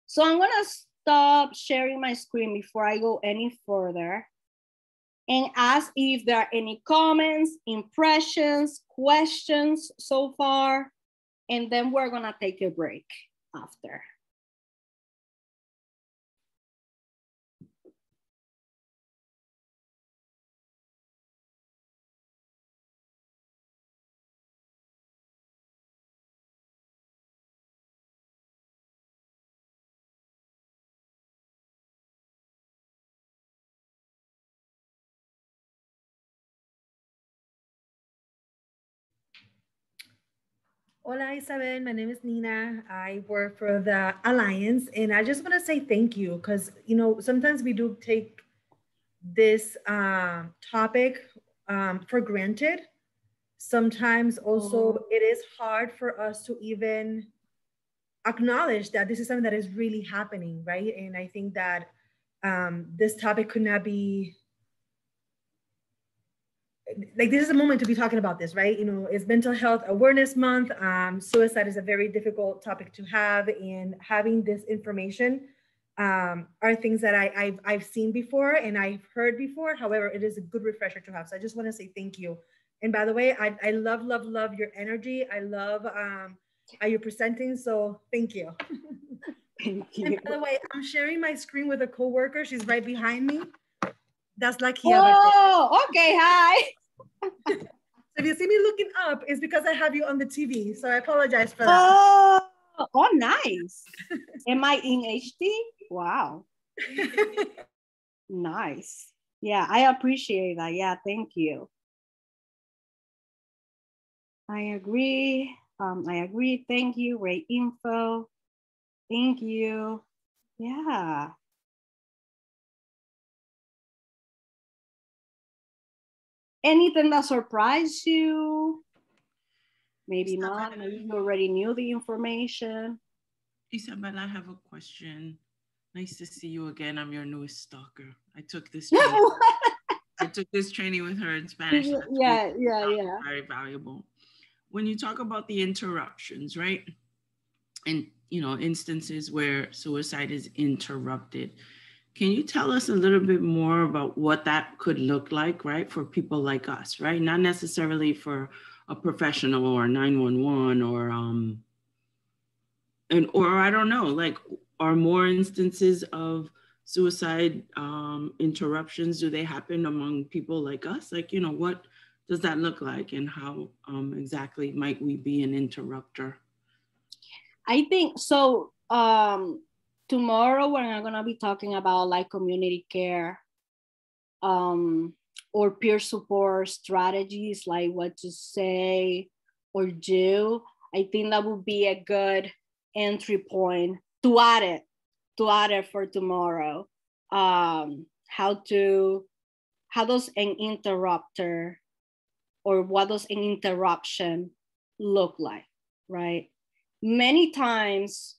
So I'm gonna stop sharing my screen before I go any further and ask if there are any comments, impressions, questions so far, and then we're gonna take a break after. Hola, Ysabel. My name is Nina. I work for the Alliance, and I just want to say thank you because, you know, sometimes we do take this topic for granted. Sometimes also it is hard for us to even acknowledge that this is something that is really happening, right? And I think that this topic could not be like, this is a moment to be talking about this, right? You know, it's Mental Health Awareness Month. Suicide is a very difficult topic to have, and having this information are things that I've seen before and I've heard before. However, it is a good refresher to have. So I just want to say thank you. And by the way, I love, love, love your energy. I love how you're presenting. So thank you. Thank you. And by the way, I'm sharing my screen with a coworker. She's right behind me. That's like Oh, okay. Hi. So if you see me looking up, it's because I have you on the TV. So I apologize for that. Oh, nice. Am I in HD? Wow. Nice. Yeah, I appreciate that. Yeah, thank you. I agree. Thank you. Great info. Thank you. Yeah. Anything that surprised you? Maybe not. Maybe you already knew the information. Ysabel, I have a question. Nice to see you again. I'm your newest stalker. I took this training with her in Spanish. Yeah. Very valuable. When you talk about the interruptions, right? And, you know, instances where suicide is interrupted, can you tell us a little bit more about what that could look like, right? For people like us, right? Not necessarily for a professional or 911 or or I don't know, like, are more instances of suicide interruptions, do they happen among people like us? Like, you know, what does that look like, and how exactly might we be an interrupter? I think so. Tomorrow we're not gonna be talking about like community care or peer support strategies, like what to say or do. I think that would be a good entry point to add it for tomorrow. How does an interrupter, or what does an interruption look like, right? Many times,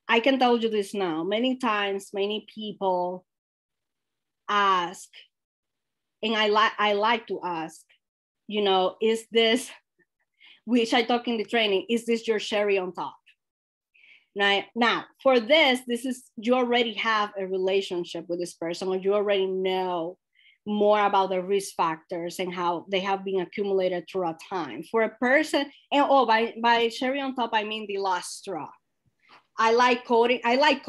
I can tell you this now, many times, many people ask, and I like to ask, you know, is this, which I talk in the training, is this your cherry on top? Now, for this is, you already have a relationship with this person, or you already know more about the risk factors and how they have been accumulated throughout time. For a person, and by cherry on top, I mean the last straw. I like coding. I like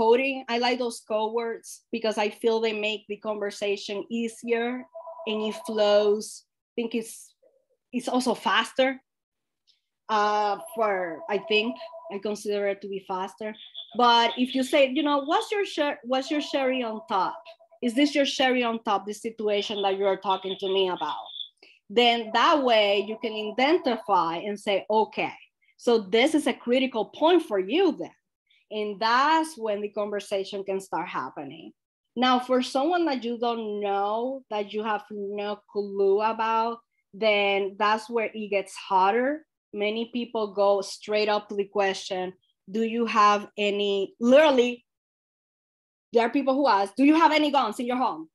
those code words because I feel they make the conversation easier and it flows. I think it's also faster. I consider it to be faster. But if you say, you know, what's your cherry on top? Is this your cherry on top, this situation that you're talking to me about? Then that way you can identify and say, okay, so this is a critical point for you then. And that's when the conversation can start happening. Now, for someone that you don't know, that you have no clue about, then that's where it gets harder. Many people go straight up to the question, do you have any, literally, there are people who ask, do you have any guns in your home?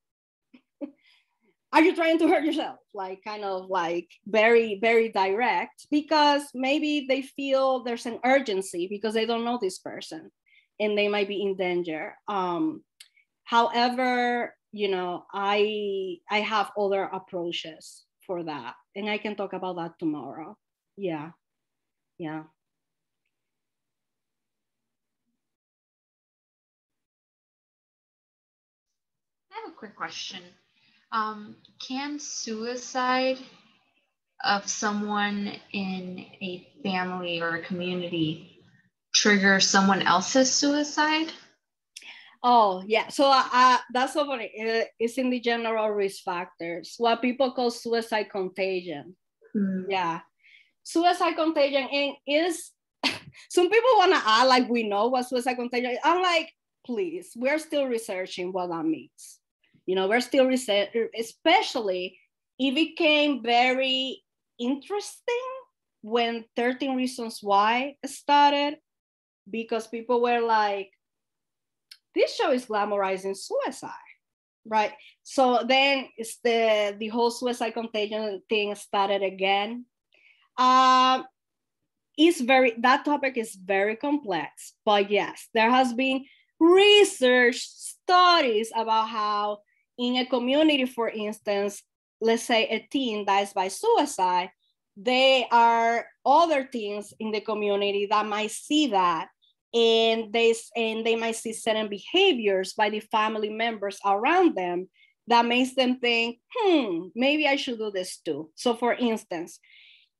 Are you trying to hurt yourself? Like, kind of like very, very direct, because maybe they feel there's an urgency because they don't know this person and they might be in danger. However, you know, I have other approaches for that, and I can talk about that tomorrow. Yeah. I have a quick question. Can suicide of someone in a family or a community trigger someone else's suicide? Oh, yeah. So that's so funny. It's in the general risk factors, what people call suicide contagion. Yeah. Suicide contagion, and is some people want to act like we know what suicide contagion is. I'm like, please, we're still researching what that means. You know, we're still researching, especially it became very interesting when 13 Reasons Why started, because people were like, this show is glamorizing suicide, right? So then it's the whole suicide contagion thing started again. That topic is very complex, but yes, there has been research studies about how in a community, for instance, let's say a teen dies by suicide, there are other teens in the community that might see that, and they might see certain behaviors by the family members around them that makes them think, maybe I should do this too. So for instance,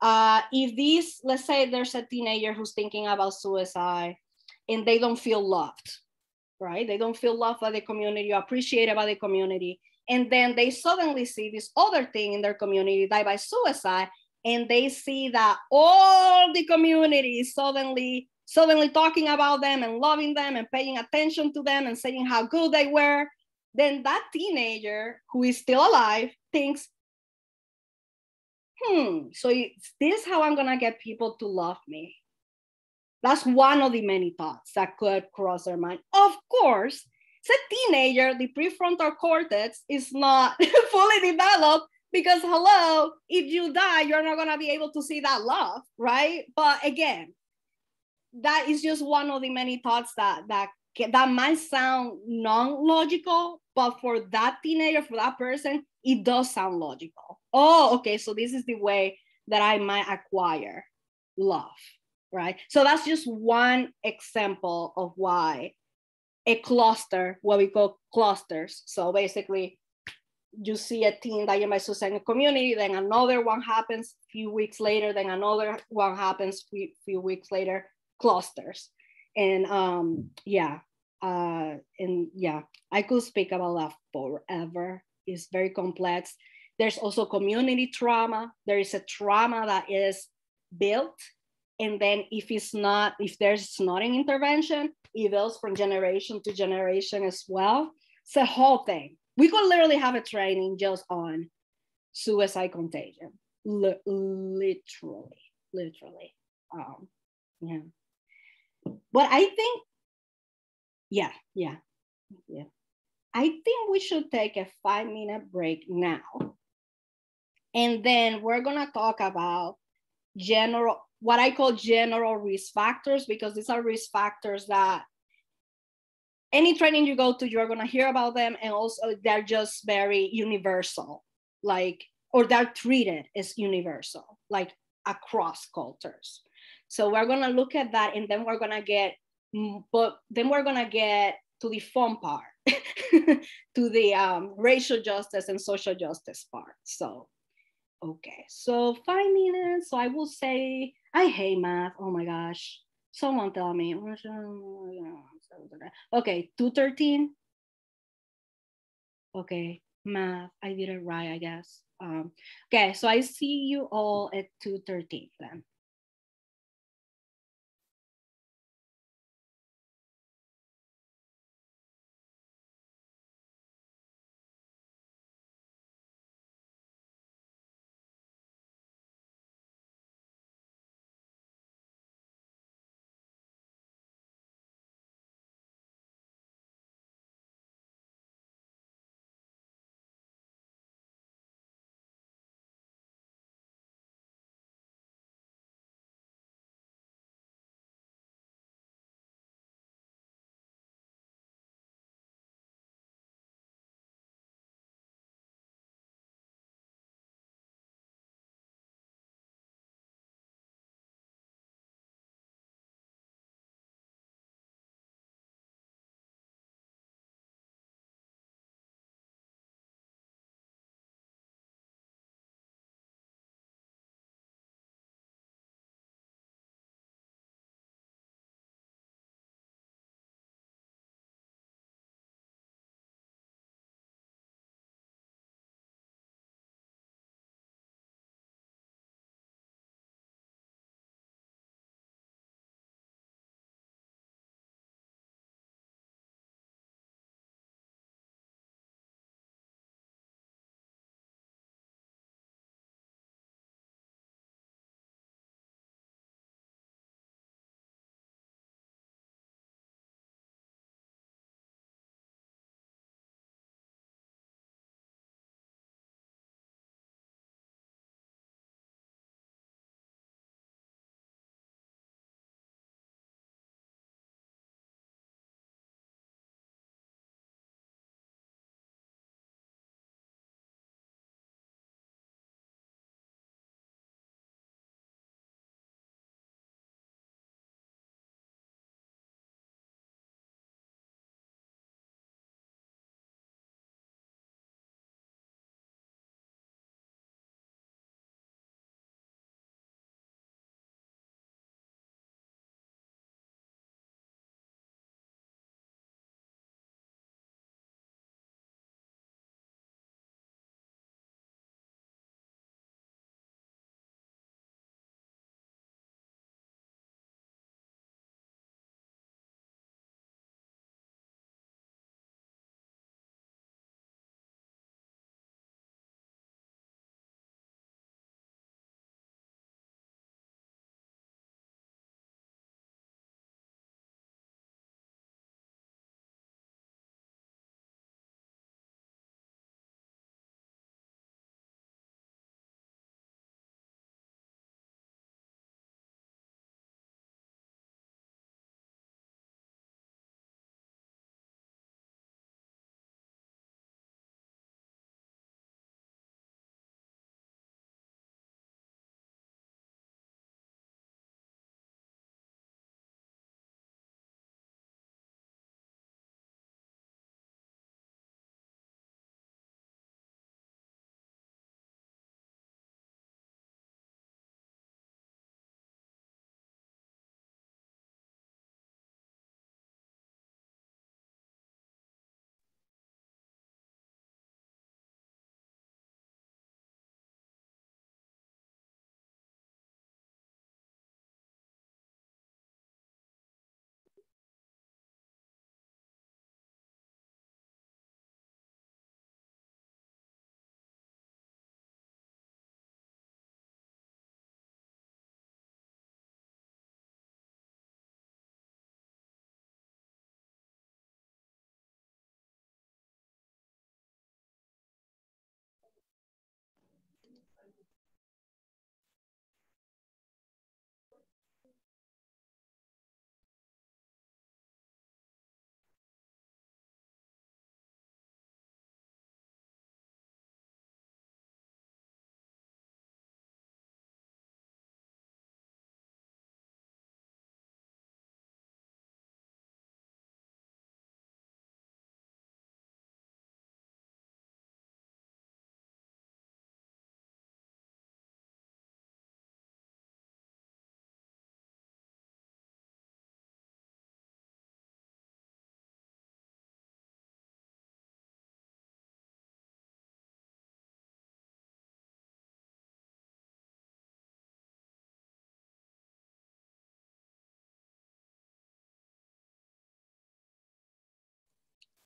let's say there's a teenager who's thinking about suicide and they don't feel loved, right? They don't feel loved by the community or appreciated by the community. And then they suddenly see this other thing in their community die by suicide, and they see that all the community is suddenly talking about them and loving them and paying attention to them and saying how good they were. Then that teenager who is still alive thinks, so is this how I'm gonna get people to love me? That's one of the many thoughts that could cross their mind. Of course, as a teenager, the prefrontal cortex is not fully developed, because hello, if you die, you're not gonna be able to see that love, right? But again, that is just one of the many thoughts that might sound non-logical, but for that teenager, for that person, it does sound logical. Oh, okay, so this is the way that I might acquire love, right? So that's just one example of why a cluster, what we call clusters. So basically, you see a teen dying by suicide in a community, then another one happens a few weeks later, then another one happens a few weeks later, clusters. And I could speak about that forever. It's very complex. There's also community trauma. There is a trauma that is built, and then if there's not an intervention, it builds from generation to generation as well. It's a whole thing. We could literally have a training just on suicide contagion, literally. Yeah. But I think, I think we should take a 5-minute break now. And then we're gonna talk about what I call general risk factors, because these are risk factors that any training you go to, you're gonna hear about them. And also they're just very universal, or they're treated as universal, like across cultures. So we're gonna look at that, and then we're gonna get to the fun part, to the racial justice and social justice part. So, okay, so 5 minutes. So I will say, I hate math. Oh my gosh. Someone tell me. Okay, 2:13. Okay, math. I did it right, I guess. Okay, so I see you all at 2:13 then.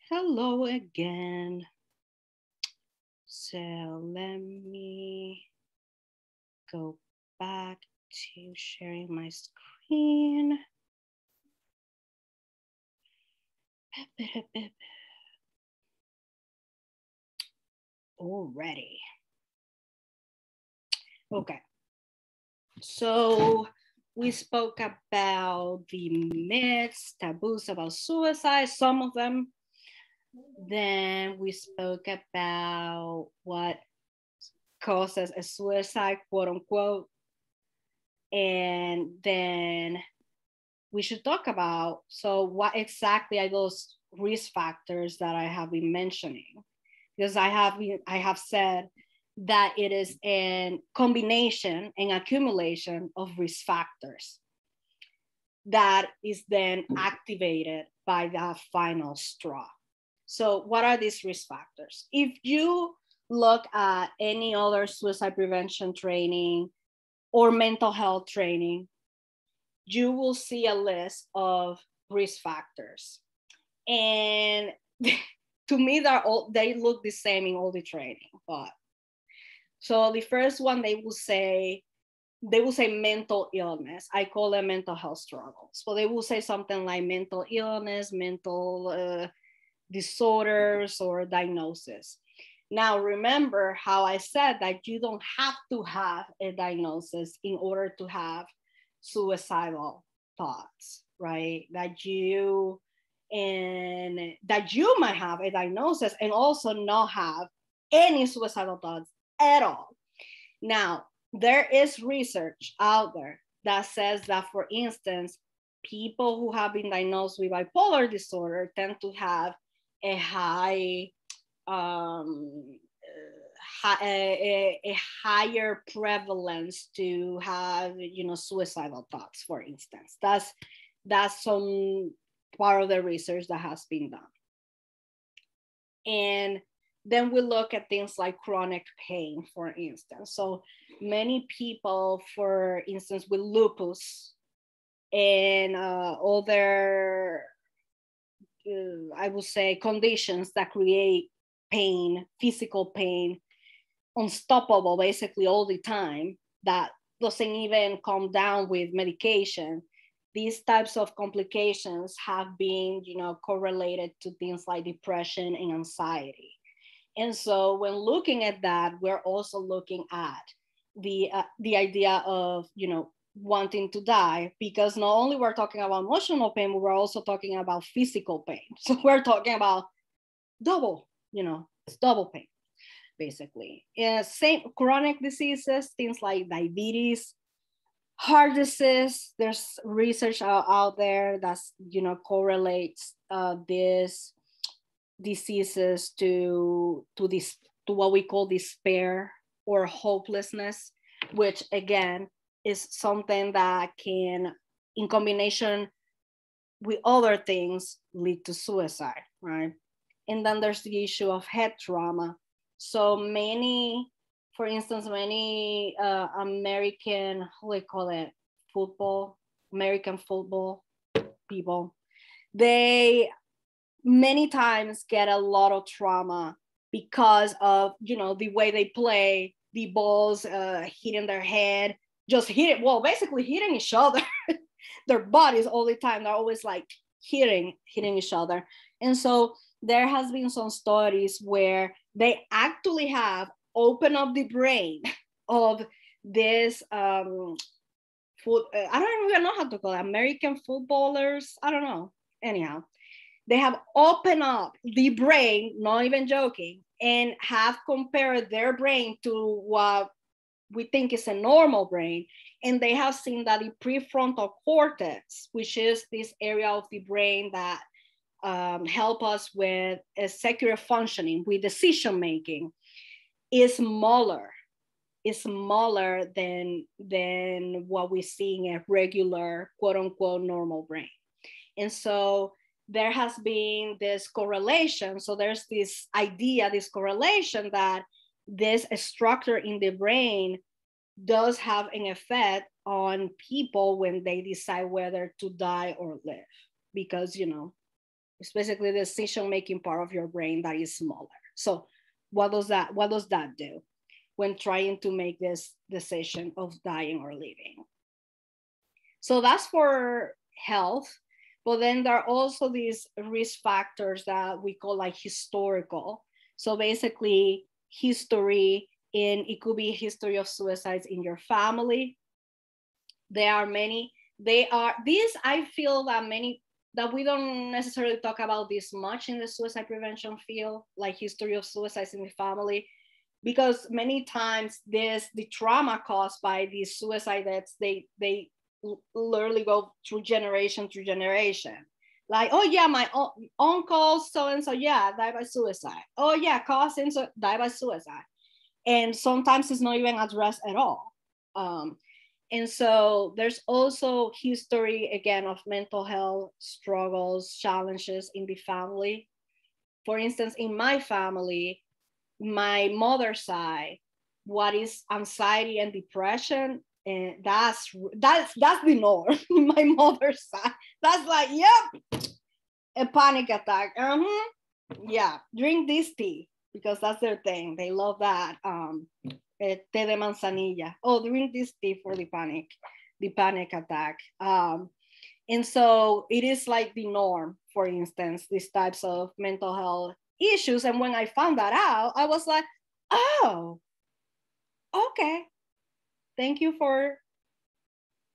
Hello again. So let me go back to sharing my screen. Already. Okay. So we spoke about the myths, taboos about suicide, some of them. Then we spoke about what causes a suicide, quote unquote. And then we should talk about, so what exactly are those risk factors that I have been mentioning? Because I have said that it is a combination and accumulation of risk factors that is then activated by that final straw. So what are these risk factors? If you look at any other suicide prevention training or mental health training, you will see a list of risk factors. And to me, they look the same in all the training. But so the first one, they will say mental illness. I call them mental health struggles. So they will say something like mental illness, mental disorders, or diagnosis. Now, remember how I said that you don't have to have a diagnosis in order to have suicidal thoughts, right? That you might have a diagnosis and also not have any suicidal thoughts at all. Now, there is research out there that says that, for instance, people who have been diagnosed with bipolar disorder tend to have a higher prevalence to have, suicidal thoughts, for instance. That's some part of the research that has been done. And then we look at things like chronic pain, for instance. So many people, for instance, with lupus and other, I would say, conditions that create pain, physical pain, unstoppable basically all the time, that doesn't even come down with medication. These types of complications have been, correlated to things like depression and anxiety. And so when looking at that, we're also looking at the idea of, wanting to die, because not only we're talking about emotional pain, but we're also talking about physical pain. So we're talking about double, it's double pain, basically. Same chronic diseases, things like diabetes, heart disease. There's research out there that's, correlates these diseases to what we call despair or hopelessness, which again is something that can, in combination with other things, lead to suicide, right? And then there's the issue of head trauma. So many, for instance, American, how do they call it, American football people, they many times get a lot of trauma because of, the way they play, the balls hitting their head, basically hitting each other, their bodies all the time. They're always like hitting each other. And so there has been some studies where they actually have opened up the brain of this I don't even know how to call it, American footballers. I don't know. Anyhow, they have opened up the brain, not even joking, and have compared their brain to what we think is a normal brain. And they have seen that the prefrontal cortex, which is this area of the brain that help us with executive functioning, with decision making, is smaller than what we see in a regular, quote unquote, normal brain. And so there has been this correlation. So there's this idea, this correlation, that this structure in the brain does have an effect on people when they decide whether to die or live. Because, It's basically the decision-making part of your brain that is smaller. So what does that do when trying to make this decision of dying or living? So that's for health. But then there are also these risk factors that we call like historical. So basically history, and it could be a history of suicides in your family. There are many, I feel that we don't necessarily talk about this much in the suicide prevention field, like history of suicides in the family, because many times the trauma caused by these suicide deaths, they literally go through generation. Like, oh yeah, my uncle so-and-so, yeah, died by suicide. Oh yeah, cousin so died by suicide. And sometimes it's not even addressed at all. And so there's also history, again, of mental health struggles, challenges in the family. For instance, in my family, my mother's side, what is anxiety and depression, and that's the norm. My mother's side, that's like, yep, a panic attack. Yeah, drink this tea, because that's their thing. They love that. Té de manzanilla. Oh, drink this tea for the panic attack. And so it is like the norm, for instance, these types of mental health issues. And when I found that out, I was like, oh, okay. Thank you for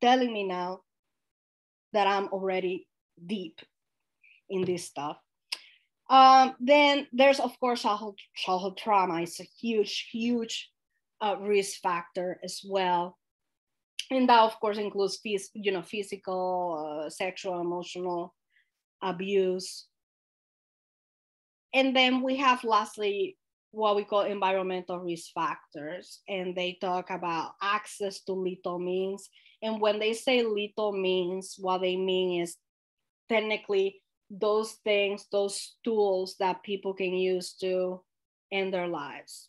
telling me now that I'm already deep in this stuff. Then there's, of course, childhood trauma. It's a huge risk factor as well. And that, of course, includes physical, sexual, emotional abuse. And then we have, lastly, what we call environmental risk factors. And they talk about access to lethal means. And when they say lethal means, what they mean is technically those things, those tools that people can use to end their lives.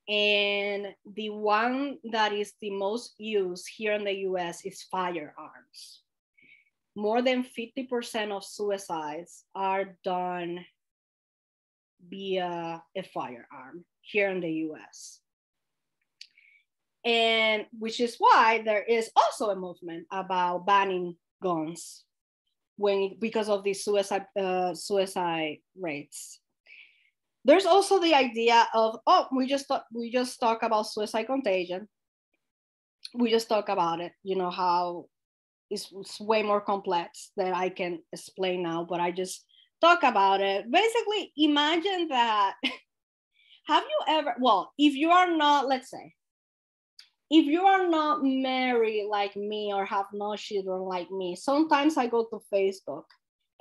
And the one that is the most used here in the US is firearms. More than 50% of suicides are done via a firearm here in the US. And which is why there is also a movement about banning guns because of the suicide rates. There's also the idea of, we just talk about suicide contagion. We just talk about it, how it's way more complex than I can explain now, but I just talk about it. Basically, imagine that, have you ever, if you are not, let's say, if you are not married like me or have no children like me, sometimes I go to Facebook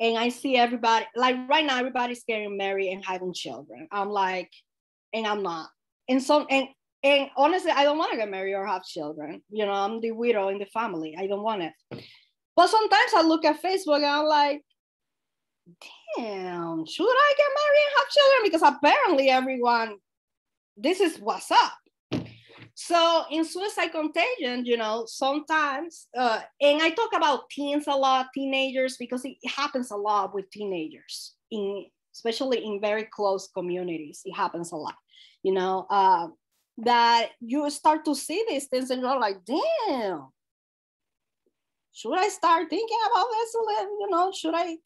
and I see everybody, like right now, everybody's getting married and having children. I'm like, and I'm not. And honestly, I don't want to get married or have children. I'm the widow in the family. I don't want it. But sometimes I look at Facebook and I'm like, damn, should I get married and have children? Because apparently everyone, this is what's up. So in suicide contagion, sometimes, and I talk about teens a lot, teenagers, because it happens a lot with teenagers, especially in very close communities. It happens a lot, that you start to see these things and you're like, damn, should I start thinking about this? Should I?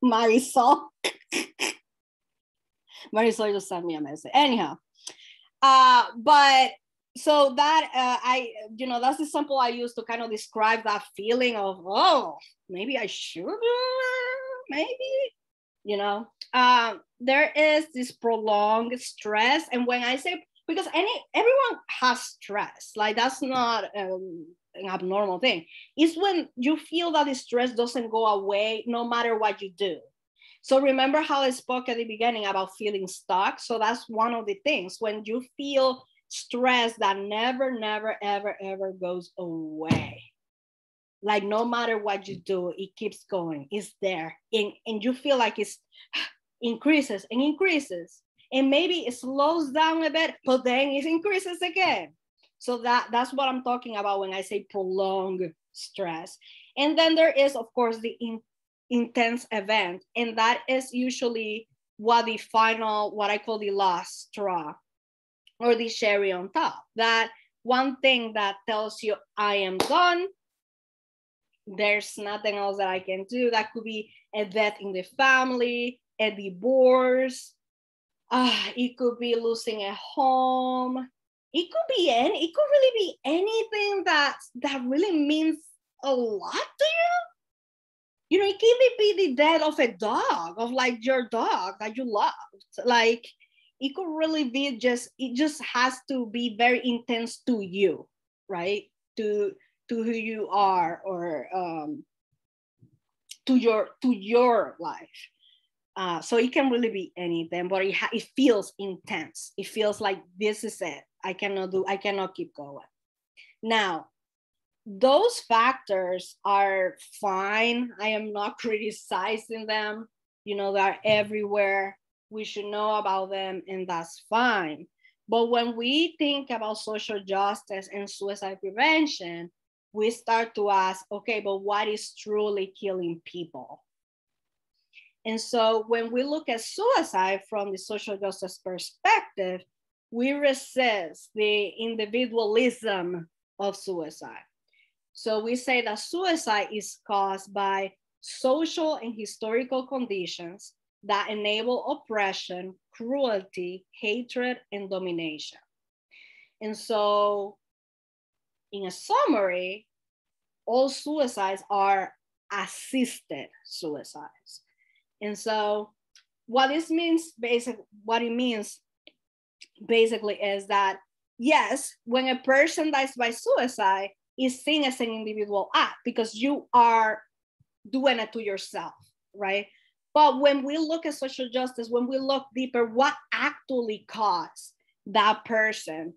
Marisol just sent me a message. Anyhow. But so that that's the sample I use to kind of describe that feeling of, maybe I should, maybe, there is this prolonged stress. And when I say, because everyone has stress, like that's not an abnormal thing. It's when you feel that the stress doesn't go away no matter what you do. So remember how I spoke at the beginning about feeling stuck? So that's one of the things, when you feel stress that never, ever, ever goes away. Like no matter what you do, it keeps going, it's there. And you feel like it increases and increases. And maybe it slows down a bit, but then it increases again. So that's what I'm talking about when I say prolonged stress. And then there is, of course, the intense event. And that is usually what I call the last straw, or the cherry on top. That one thing that tells you, I am done. There's nothing else that I can do. That could be a death in the family, a divorce. It could be losing a home. It could really be anything that really means a lot to you. You know, it can be the death of a dog, of like your dog that you loved. Like, it could really be it just has to be very intense to you, right? To who you are, or to your life. So it can really be anything, but it feels intense. It feels like this is it. I cannot keep going. Now, those factors are fine. I am not criticizing them. You know, they're everywhere. We should know about them, and that's fine. But when we think about social justice and suicide prevention, we start to ask, okay, but what is truly killing people? And so when we look at suicide from the social justice perspective, we resist the individualism of suicide. So we say that suicide is caused by social and historical conditions that enable oppression, cruelty, hatred, and domination. And so, in a summary, all suicides are assisted suicides. And so what it means basically is that, yes, when a person dies by suicide, it's seen as an individual act because you are doing it to yourself, right? But when we look at social justice, when we look deeper, what actually caused that person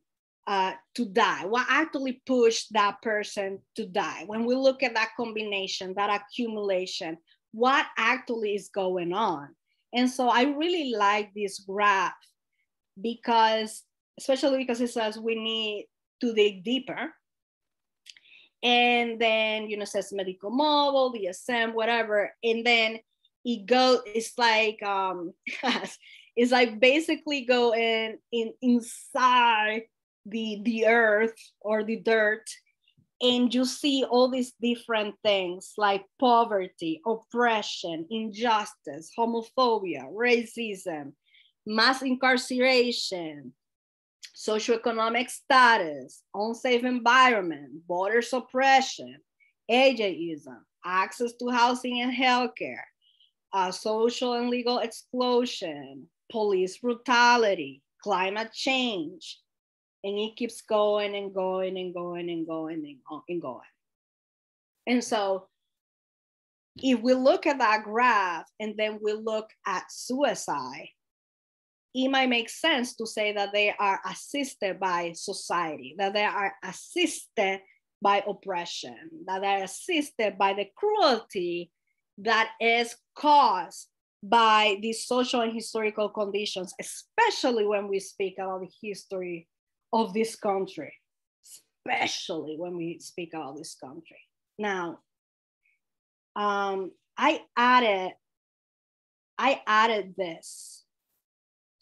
to die? What actually pushed that person to die? When we look at that combination, that accumulation, what actually is going on? And so I really like this graph especially because it says we need to dig deeper. And then, you know, says medical model, DSM, whatever. And then it's like, it's like basically going inside the earth or the dirt, and you see all these different things like poverty, oppression, injustice, homophobia, racism, mass incarceration, socioeconomic status, unsafe environment, border suppression, ageism, access to housing and healthcare, social and legal exclusion, police brutality, climate change, and it keeps going and going and going and going and going. And so if we look at that graph and then we look at suicide, it might make sense to say that they are assisted by society, that they are assisted by oppression, that they are assisted by the cruelty that is caused by these social and historical conditions, especially when we speak about the history of this country, especially when we speak about this country. Now, I added this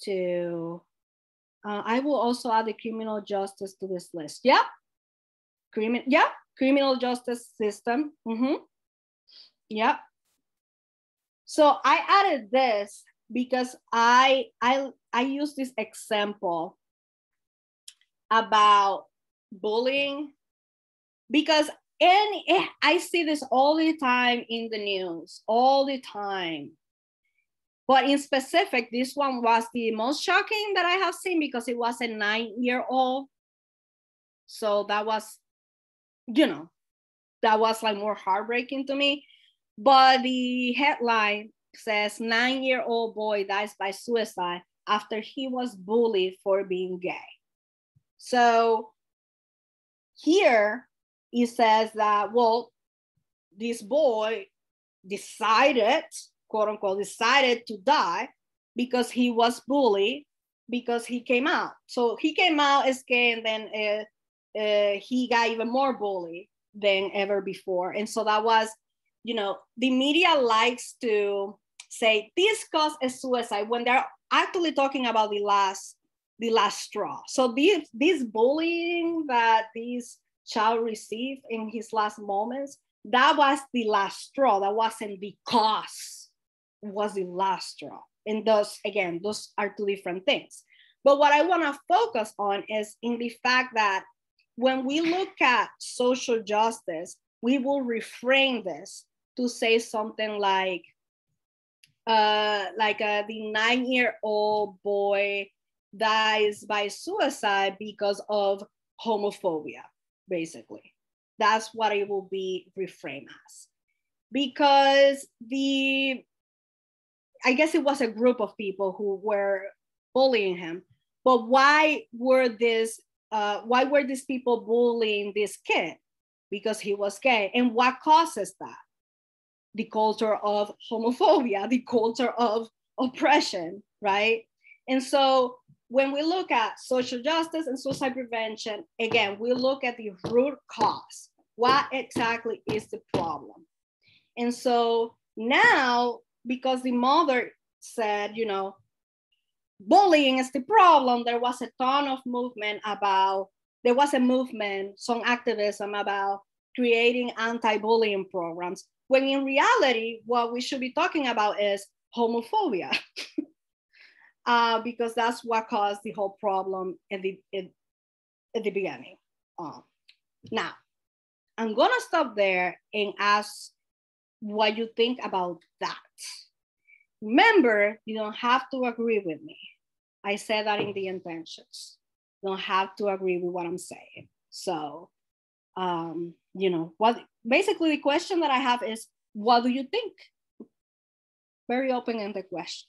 to, I will also add the criminal justice to this list. Yeah, criminal justice system. Yeah. So I added this because I use this example about bullying, because I see this all the time in the news, all the time. But in specific, this one was the most shocking that I have seen because it was a 9-year-old. So that was, you know, that was like more heartbreaking to me. But the headline says 9-year-old boy dies by suicide after he was bullied for being gay. So here it says that, well, this boy decided, quote unquote, decided to die because he was bullied, because he came out. So he came out as gay, and then he got even more bullied than ever before. And so that was you know, the media likes to say this caused a suicide when they're actually talking about the last straw. So this bullying that this child received in his last moments, that was the last straw. That wasn't because it was the last straw. And those, again, those are two different things. But what I want to focus on is in the fact that when we look at social justice, we will reframe this to say something like the 9-year-old boy dies by suicide because of homophobia, basically. That's what it will be reframed as. Because I guess it was a group of people who were bullying him, but why were these people bullying this kid? Because he was gay. And what causes that? The culture of homophobia, the culture of oppression, right? And so when we look at social justice and suicide prevention, again, we look at the root cause. What exactly is the problem? And so now, because the mother said, you know, bullying is the problem, there was a ton of movement about, there was a movement, some activism about creating anti-bullying programs, when in reality, what we should be talking about is homophobia, because that's what caused the whole problem at the beginning. Now, I'm gonna stop there and ask what you think about that. Remember, you don't have to agree with me. I said that in the intentions. You don't have to agree with what I'm saying. So, you know, basically the question that I have is, what do you think? Very open-ended question.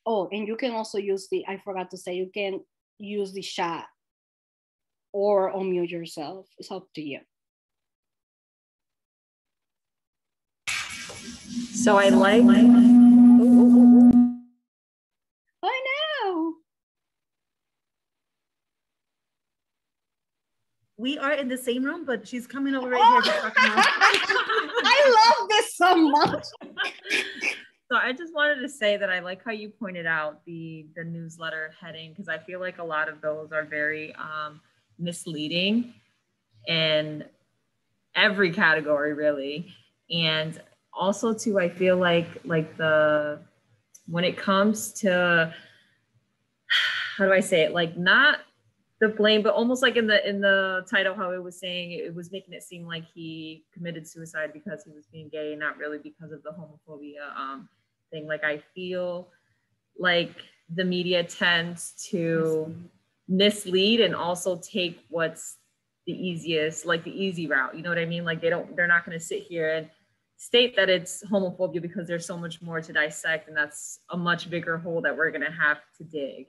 Oh, and you can also use I forgot to say, you can use the chat or unmute yourself. It's up to you. So I like. I know. We are in the same room, but she's coming over right here to talk about. I love this so much. So I just wanted to say that I like how you pointed out the newsletter heading, because I feel like a lot of those are very misleading in every category, really. And also too, I feel like when it comes to, how do I say it? Like, not the blame, but almost like in the title, how it was saying, it was making it seem like he committed suicide because he was being gay, not really because of the homophobia thing. Like, I feel like the media tends to mislead and also take what's the easiest, like the easy route. You know what I mean? Like, they're not going to sit here and state that it's homophobia because there's so much more to dissect, and that's a much bigger hole that we're going to have to dig.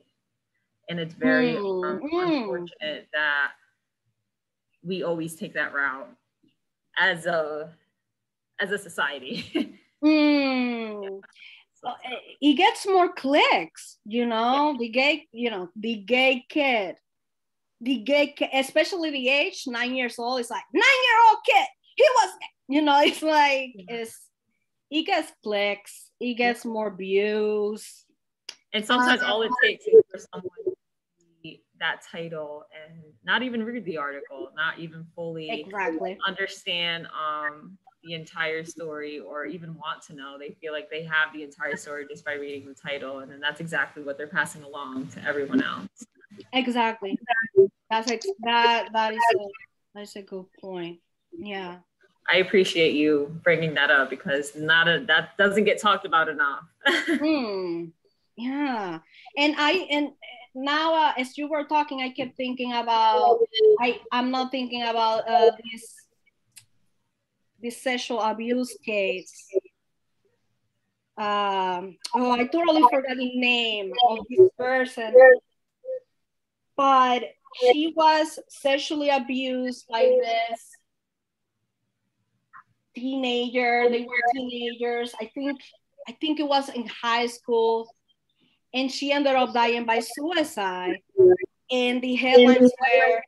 And it's very unfortunate that we always take that route as a society. It gets more clicks, you know, the gay kid, especially the age 9 years old. It's like 9-year-old kid. He was, you know, it's like, it gets clicks, it gets more views. And sometimes all it takes is for someone to see that title and not even read the article, not even fully understand the entire story, or even want to know. They feel like they have the entire story just by reading the title, and then that's exactly what they're passing along to everyone else. Exactly. That's a good point. Yeah. I appreciate you bringing that up, because that doesn't get talked about enough. Yeah. And now as you were talking, I kept thinking about, I'm not thinking about this sexual abuse case. I totally forgot the name of this person, but she was sexually abused by this teenager. They were teenagers. I think it was in high school. and she ended up dying by suicide. And the headlines were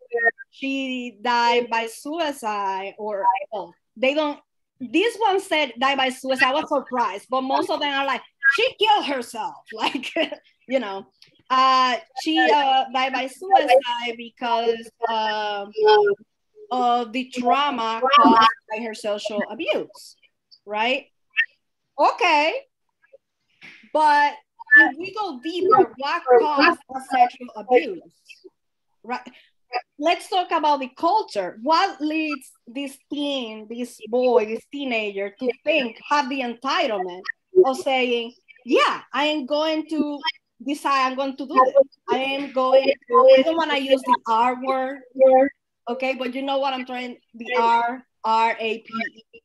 she died by suicide, or oh, they don't. This one said died by suicide. I was surprised, but most of them are like she killed herself, like you know. She died by suicide because of the trauma caused by her social abuse, right? Okay, but if we go deeper, what caused sexual abuse, right? Let's talk about the culture. What leads this teen, this boy, this teenager to think, have the entitlement of saying, yeah, I am going to decide, I'm going to do this. I don't want to use the R word, okay, but you know what I'm trying, the R-A-P-E.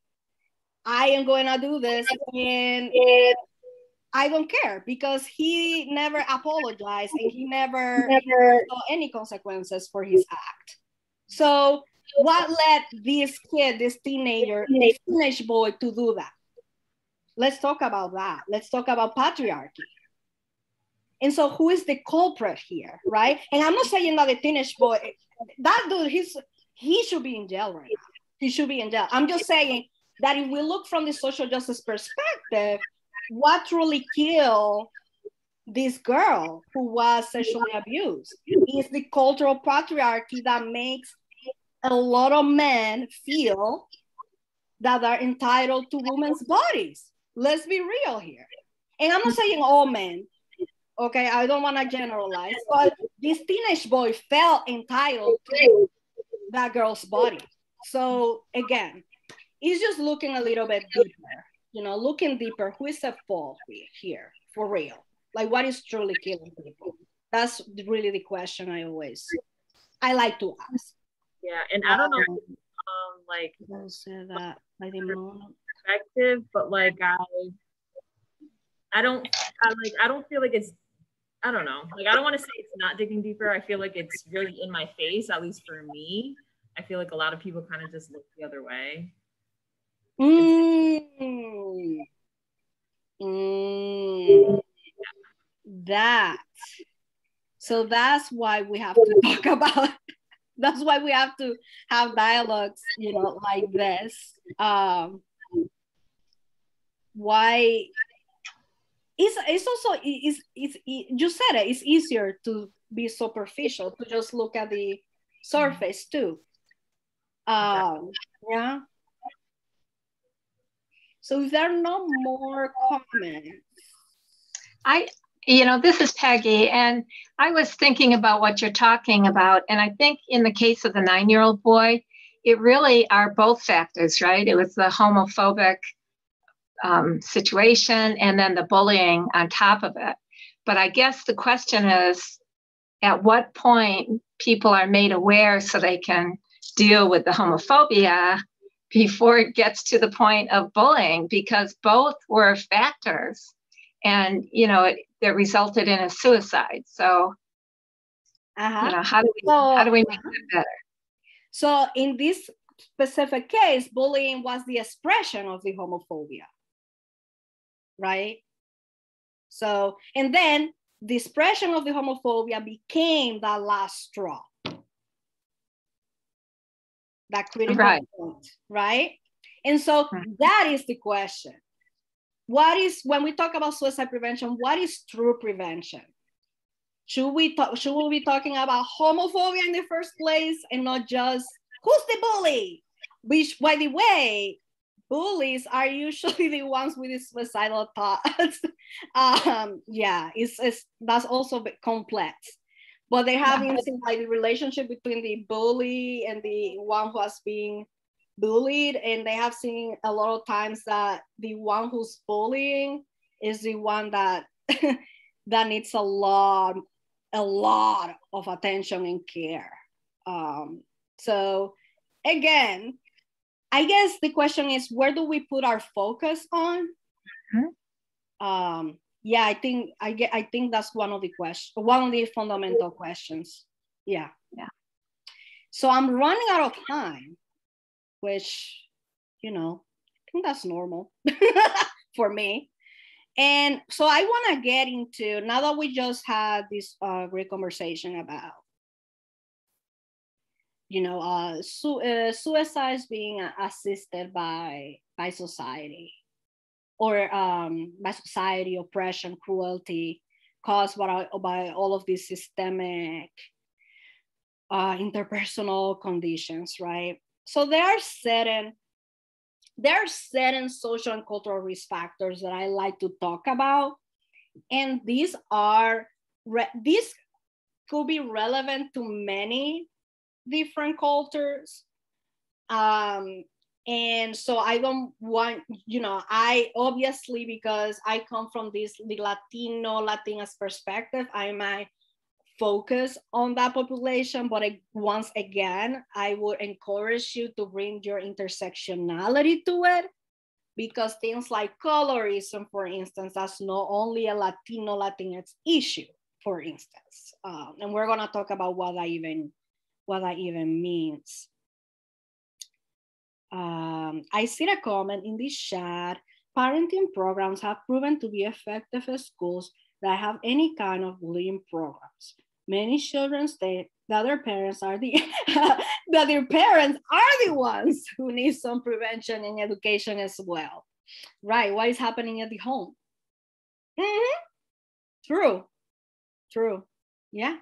I am going to do this, and I don't care, because he never apologized and he never saw any consequences for his act. So what led this kid, this teenager, this teenage boy to do that? Let's talk about that. Let's talk about patriarchy. And so who is the culprit here, right? And I'm not saying that the teenage boy, that dude, he should be in jail right now. He should be in jail. I'm just saying that if we look from the social justice perspective, what truly killed this girl who was sexually abused is the cultural patriarchy that makes a lot of men feel that they're entitled to women's bodies. Let's be real here. And I'm not saying all men, okay? I don't want to generalize, but this teenage boy felt entitled to that girl's body. So again, it's just looking a little bit deeper. You know, looking deeper, who is at fault here, for real? Like, what is truly killing people? That's really the question I like to ask. Yeah, and I don't know, like, say that by the moment. Perspective, but like, I don't feel like it's, I don't know, like, I don't want to say it's not digging deeper. I feel like it's really in my face, at least for me. I feel like a lot of people kind of just look the other way. So that's why we have to talk about, that's why we have to have dialogues, you know, like this. Why it's also, you said it, it's easier to be superficial, to just look at the surface too. Yeah. So is there no more comments? This is Peggy, and I was thinking about what you're talking about. And I think in the case of the 9-year-old boy, it really are both factors, right? It was the homophobic situation and then the bullying on top of it. But I guess the question is, at what point people are made aware so they can deal with the homophobia before it gets to the point of bullying, because both were factors, and that resulted in a suicide. So how do we make that better? So in this specific case, bullying was the expression of the homophobia, right? So, and then the expression of the homophobia became that last straw, that critical point, right? And so that is the question. What is, when we talk about suicide prevention, what is true prevention? Should we be talking about homophobia in the first place and not just who's the bully? Which, by the way, bullies are usually the ones with the suicidal thoughts. That's also complex. But they have seen like the relationship between the bully and the one who has been bullied, and they have seen a lot of times that the one who's bullying is the one that that needs a lot of attention and care. So again, I guess the question is, where do we put our focus on? I think that's one of the fundamental questions. Yeah. So I'm running out of time, which, I think that's normal for me. And so I want to get into, now that we just had this great conversation about, you know, suicides being assisted by society, or by society, oppression, cruelty caused by all of these systemic interpersonal conditions, right? So there are certain social and cultural risk factors that I like to talk about, and these could be relevant to many different cultures. And so I don't want, you know, I obviously, because I come from the Latinx perspective, I might focus on that population, but once again, I would encourage you to bring your intersectionality to it, because things like colorism, for instance, that's not only a Latinx issue, for instance. And we're gonna talk about what that even means. I see a comment in this chat: parenting programs have proven to be effective at schools that have any kind of bullying programs. Many children state that their parents are the ones who need some prevention and education as well. Right? What is happening at the home? True. Yeah.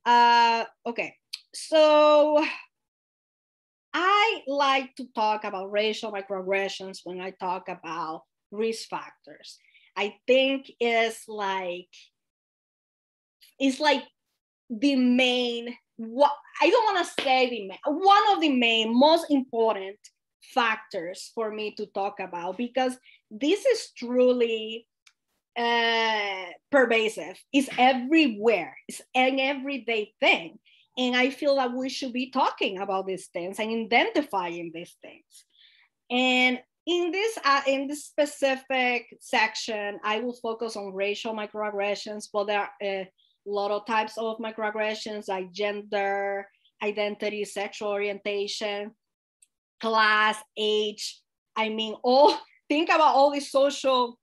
Okay. So I like to talk about racial microaggressions when I talk about risk factors. I think it's like the main, I don't want to say the main, one of the main most important factors for me to talk about, because this is truly pervasive. It's everywhere. It's an everyday thing. And I feel that we should be talking about these things and identifying these things. And in this specific section, I will focus on racial microaggressions, but there are a lot of types of microaggressions, like gender, identity, sexual orientation, class, age. I mean, think about all these social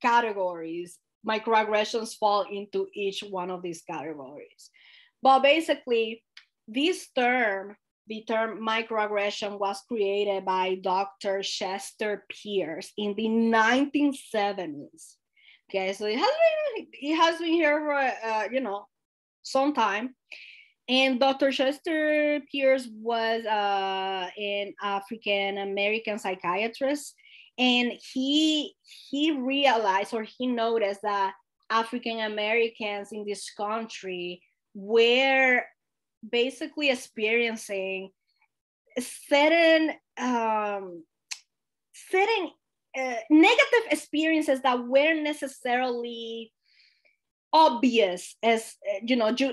categories. Microaggressions fall into each one of these categories. But basically, the term microaggression was created by Dr. Chester Pierce in the 1970s. Okay, so it has been here for some time. And Dr. Chester Pierce was an African American psychiatrist, and he realized, or he noticed, that African Americans in this country were basically experiencing certain negative experiences that weren't necessarily obvious, as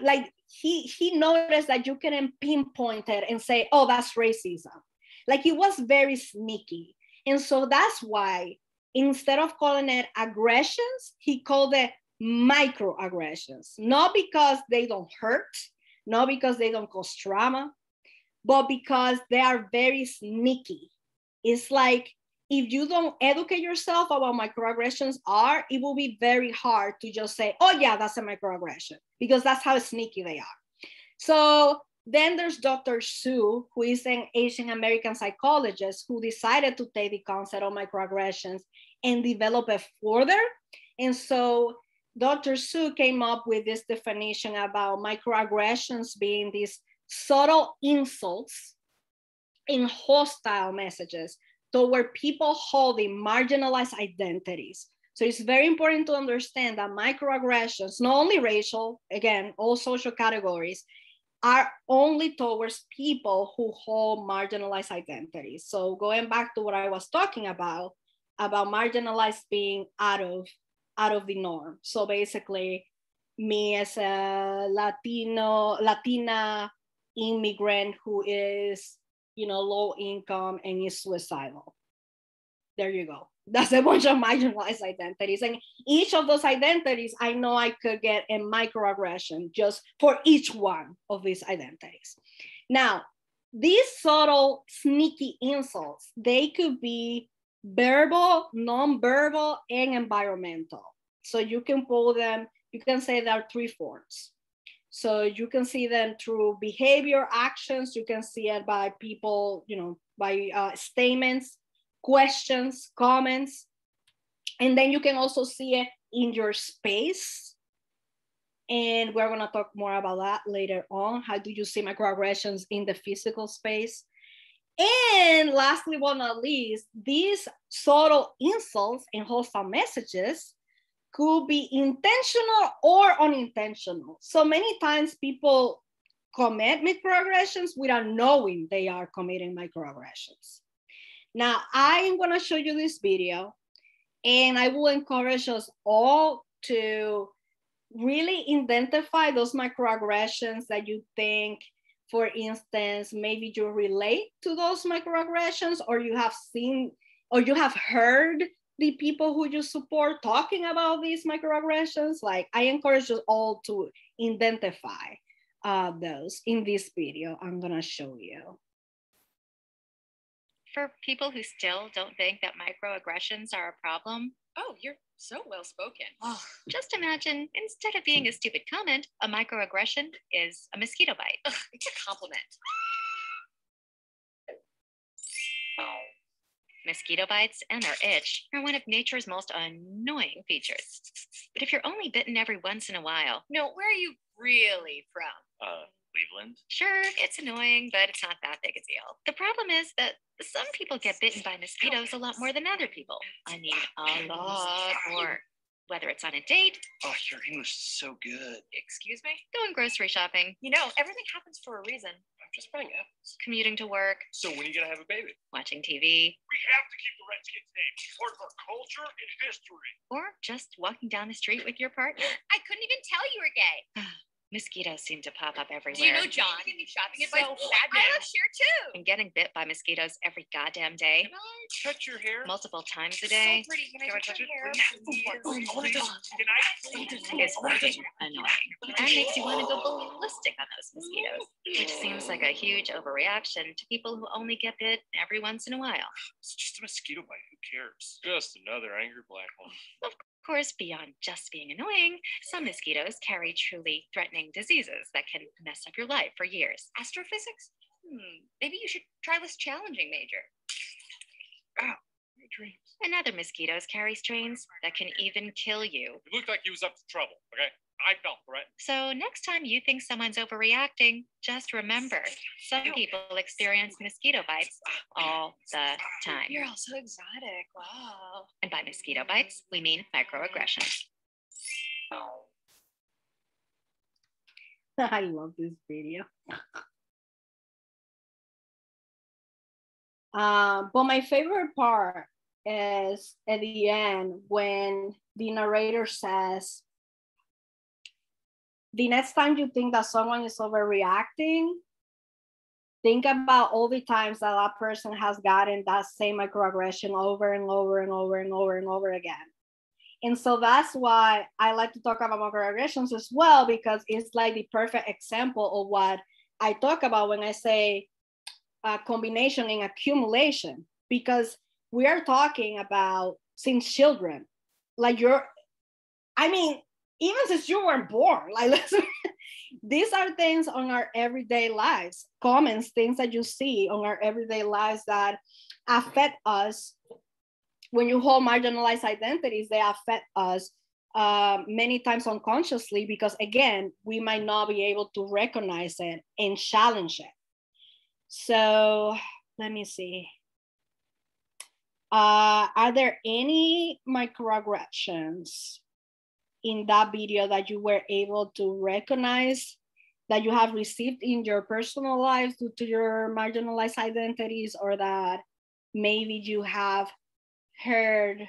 like he noticed that you couldn't pinpoint it and say, oh, that's racism. Like, it was very sneaky. And so that's why, instead of calling it aggressions, he called it microaggressions. Not because they don't hurt, not because they don't cause trauma, but because they are very sneaky. It's like, if you don't educate yourself about microaggressions it will be very hard to just say, oh yeah, that's a microaggression, because that's how sneaky they are. So then there's Dr. Sue, who is an Asian American psychologist, who decided to take the concept of microaggressions and develop it further. And so Dr. Sue came up with this definition about microaggressions being these subtle insults and hostile messages toward people holding marginalized identities. So it's very important to understand that microaggressions, not only racial, again, all social categories, are only towards people who hold marginalized identities. So going back to what I was talking about marginalized being out of the norm. So basically, me as a Latina immigrant who is, low income and is suicidal. There you go. That's a bunch of marginalized identities. And each of those identities, I know I could get a microaggression just for each one of these identities. Now, these subtle, sneaky insults, they could be verbal, non-verbal, and environmental. So you can pull them, you can say there are 3 forms. So you can see them through behavior, actions, you can see it by people, you know, by statements, questions, comments, and then you can also see it in your space. And we're gonna talk more about that later on. How do you see microaggressions in the physical space? And lastly, but not least, these subtle insults and hostile messages could be intentional or unintentional. So many times people commit microaggressions without knowing they are committing microaggressions. Now, I am gonna show you this video, and I will encourage us all to really identify those microaggressions that you think, for instance, maybe you relate to those microaggressions, or you have seen, or you have heard the people who you support talking about these microaggressions. Like, I encourage us all to identify those in this video I'm gonna show you. For people who still don't think that microaggressions are a problem, oh, you're so well spoken. Oh, just imagine, instead of being a stupid comment, a microaggression is a mosquito bite. Ugh, it's a compliment. Mosquito bites and their itch are one of nature's most annoying features. But if you're only bitten every once in a while, No, where are you really from? Cleveland. sure, it's annoying, but it's not that big a deal. The problem is that some people get bitten by mosquitoes a lot more than other people. I mean, a lot more. Whether it's on a date, Oh, your English is so good. Excuse me? going grocery shopping, You know, everything happens for a reason. I'm just buying apples. commuting to work, So when are you gonna have a baby? watching TV, We have to keep the Redskins name. It's part of our culture and history. or just walking down the street with your partner. I couldn't even tell you were gay. Mosquitoes seem to pop up everywhere. Do you know John? He can be shopping advice. So I live here too. And getting bit by mosquitoes every goddamn day, Can I touch your hair? multiple times a So day, pretty. Can I touch it? your hair? Please. Please. I wanna touch it. Can I please? is fucking annoying. That makes you want to go ballistic on those mosquitoes, which seems like a huge overreaction to people who only get bit every once in a while. It's just a mosquito bite. Who cares? Just another angry black one. Of course, beyond just being annoying, some mosquitoes carry truly threatening diseases that can mess up your life for years. Astrophysics? Maybe you should try this challenging major. Ow, my dreams. And other mosquitoes carry strains that can even kill you. It looked like he was up to trouble, okay? I felt threatened. So next time you think someone's overreacting, just remember, some people experience mosquito bites all the time. You're all so exotic. Wow. And by mosquito bites, we mean microaggressions. I love this video. But my favorite part is at the end when the narrator says, the next time you think that someone is overreacting, think about all the times that that person has gotten that same microaggression over and over and over and over and over again. And so that's why I like to talk about microaggressions as well, because it's like the perfect example of what I talk about when I say combination and accumulation, because we are talking about since children, like even since you weren't born, like these are things on our everyday lives, comments, things that you see on our everyday lives that affect us. When you hold marginalized identities, they affect us many times unconsciously, because again, we might not be able to recognize it and challenge it. So let me see. Are there any microaggressions in that video that you were able to recognize that you have received in your personal lives due to your marginalized identities, or that maybe you have heard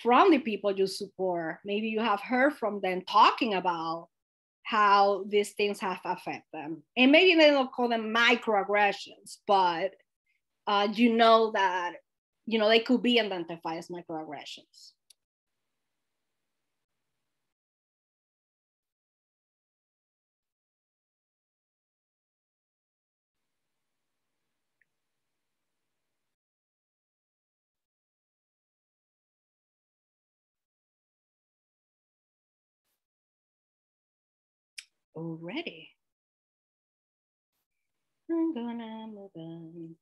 from the people you support? Maybe you have heard from them talking about how these things have affected them. And maybe they don't call them microaggressions, but you know that, you know, they could be identified as microaggressions. already. I'm gonna move on.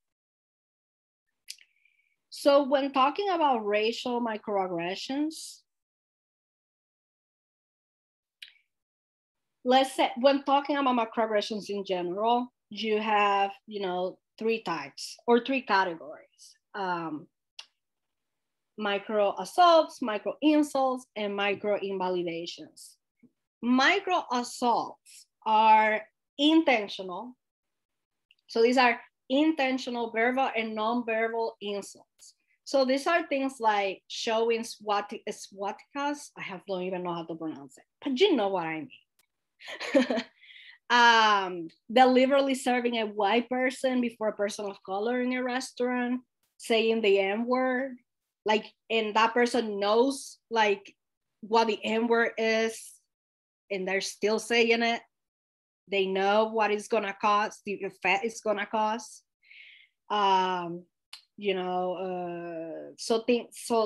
So when talking about racial microaggressions, let's say when talking about microaggressions in general, you have, you know, 3 types or 3 categories. Micro assaults, micro insults, and micro invalidations. Micro assaults are intentional. So these are intentional verbal and non-verbal insults. So these are things like showing swastikas. Don't even know how to pronounce it, but you know what I mean. Deliberately serving a white person before a person of color in a restaurant, saying the N-word, like, and that person knows like what the N-word is, and they're still saying it. They know what it's gonna cost, the effect it's gonna cost. You know, so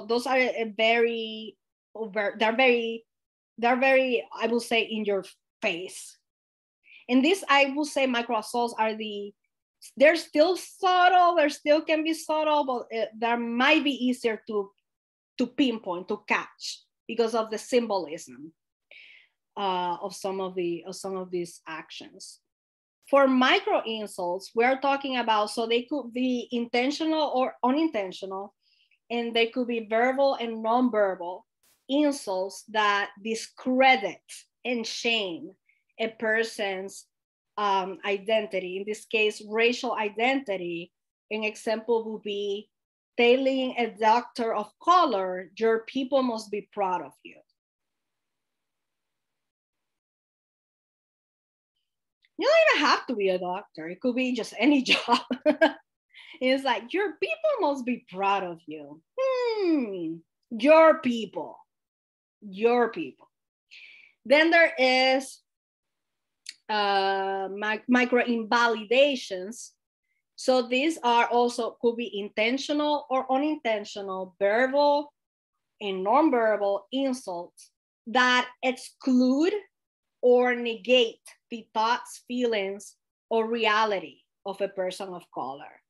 those are very over. They're very, I will say, in your face. And this, I will say, micro assaults are they're still subtle. There still can be subtle, but that might be easier to pinpoint, to catch, because of the symbolism of some of these actions. For micro insults, we're talking about, so they could be intentional or unintentional, and they could be verbal and non-verbal insults that discredit and shame a person's identity. In this case, racial identity. An example would be telling a doctor of color, your people must be proud of you. You don't even have to be a doctor. It could be just any job. It's like, your people must be proud of you. Your people. Then there is micro invalidations. So these are also could be intentional or unintentional, verbal and non-verbal insults that exclude or negate the thoughts, feelings, or reality of a person of color.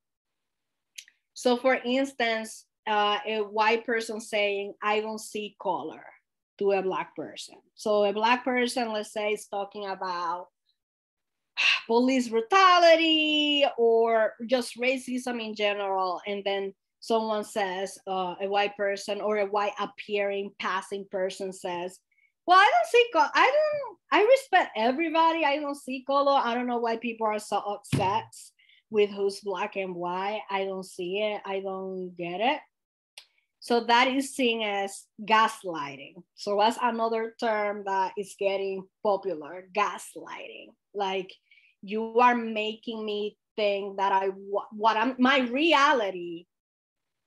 So for instance, a white person saying, I don't see color, to a Black person. So a Black person, let's say, is talking about police brutality or just racism in general, and then someone says, a white person or a white appearing passing person says, well, I don't see color. I respect everybody. I don't see color. I don't know why people are so upset with who's Black and white. I don't see it. I don't get it. So that is seen as gaslighting. So that's another term that is getting popular, gaslighting. Like, you are making me think that my reality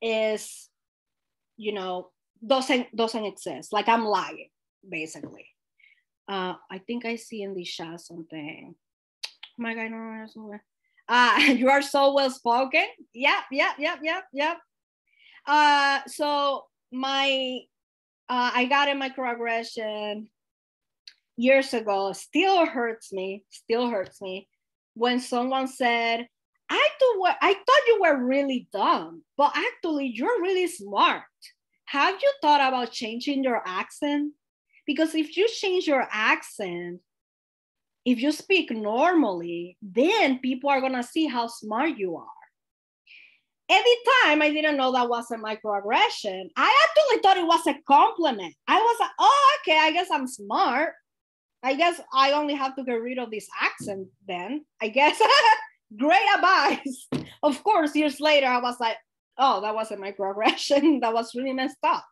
is, you know, doesn't exist. Like, I'm lying, basically. I think I see in the chat something. Oh my God, no. You are so well spoken. Yep. So I got a microaggression years ago. Still hurts me when someone said, I thought you were really dumb, but actually you're really smart. Have you thought about changing your accent? Because if you change your accent, if you speak normally, then people are gonna see how smart you are. At the time, I didn't know that was a microaggression. I actually thought it was a compliment. I was like, oh, okay, I guess I'm smart. I guess I only have to get rid of this accent then. I guess. Great advice. Of course, years later, I was like, oh, that was a microaggression. That was really messed up.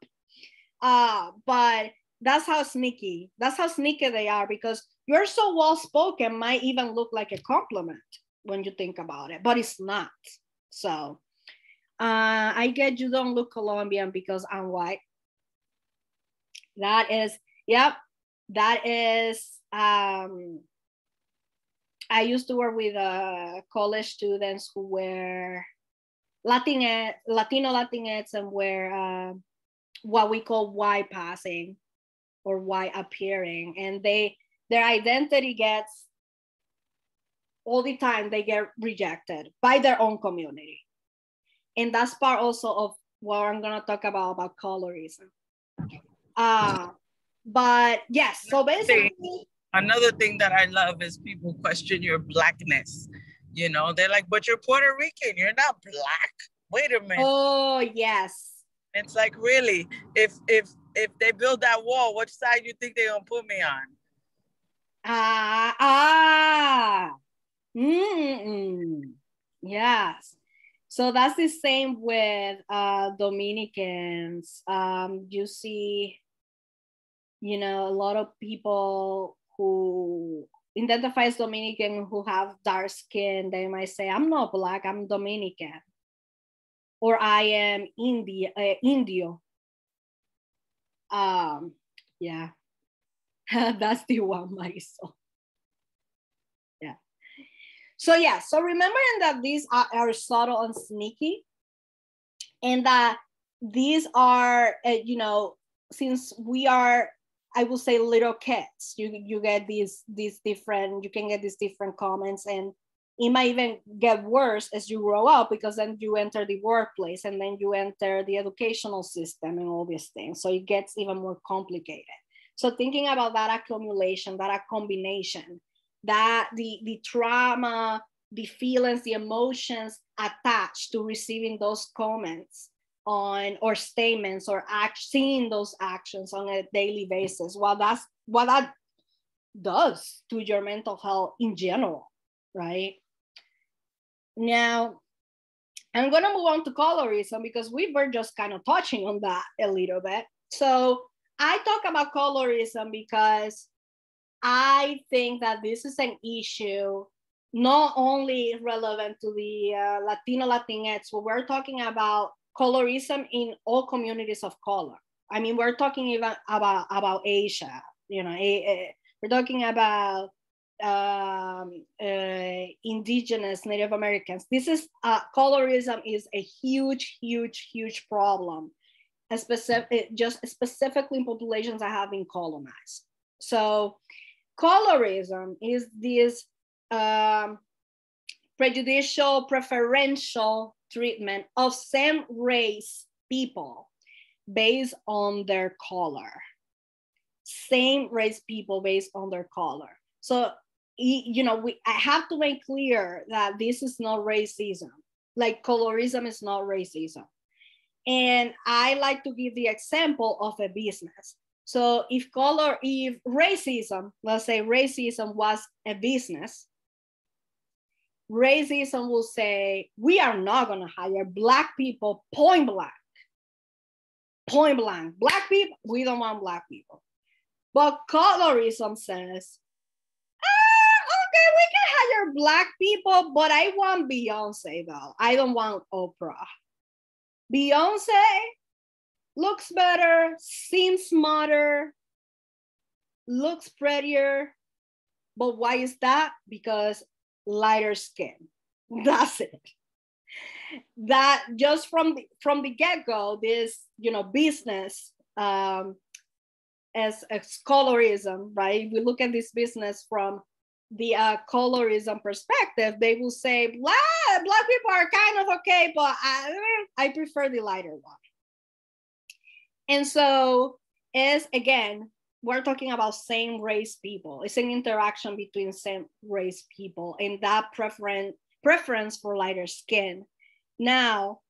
But that's how sneaky they are, because you're so well-spoken might even look like a compliment when you think about it, but it's not. So I get you don't look Colombian because I'm white. That is, yep. That is, I used to work with college students who were Latino Latinx and were what we call white passing or white appearing. And they their identity gets, all the time, they get rejected by their own community. And that's part also of what I'm gonna talk about colorism. But yes, so basically. Another thing that I love is people question your blackness. You know, they're like, but you're Puerto Rican, you're not black. Wait a minute. Oh, yes. It's like, really, if they build that wall, which side do you think they're gonna put me on? Yes. So that's the same with Dominicans. You see, you know, a lot of people who identify as Dominican who have dark skin, they might say, I'm not black, I'm Dominican. Or I am Indio. Yeah, that's the one, Marisol. Yeah. So yeah, so remembering that these are subtle and sneaky, and that these are, you know, since we are, I will say, little kids, you get these different, you can get these different comments, and it might even get worse as you grow up, because then you enter the workplace and then you enter the educational system and all these things. So it gets even more complicated. So thinking about that accumulation, that combination, that the trauma, the feelings, the emotions attached to receiving those comments on, or statements, or seeing those actions on a daily basis, what that does to your mental health in general, right? Now, I'm gonna move on to colorism, because we were just kind of touching on that a little bit. So I talk about colorism because I think that this is an issue not only relevant to the Latino, Latinx, but we're talking about colorism in all communities of color. I mean, we're talking even about Asia, you know, we're talking about indigenous Native Americans. This is colorism is a huge problem, just specifically in populations that have been colonized. So colorism is this prejudicial, preferential treatment of same race people based on their color. Same race people based on their color. So, you know, I have to make clear that this is not racism. Like, colorism is not racism. And I like to give the example of a business. So if racism, let's say racism was a business, racism will say, we are not going to hire Black people, point blank. Black people, we don't want Black people. But colorism says, okay, we can hire Black people, but I want Beyonce though. I don't want Oprah. Beyonce looks better, seems smarter, looks prettier. But why is that? Because lighter skin. That's it. That just from the get-go, this, you know, business as colorism, right? We look at this business from the colorism perspective, they will say, Black people are kind of okay, but I prefer the lighter one. And so, again, we're talking about same race people. It's an interaction between same race people and that preference for lighter skin. Now,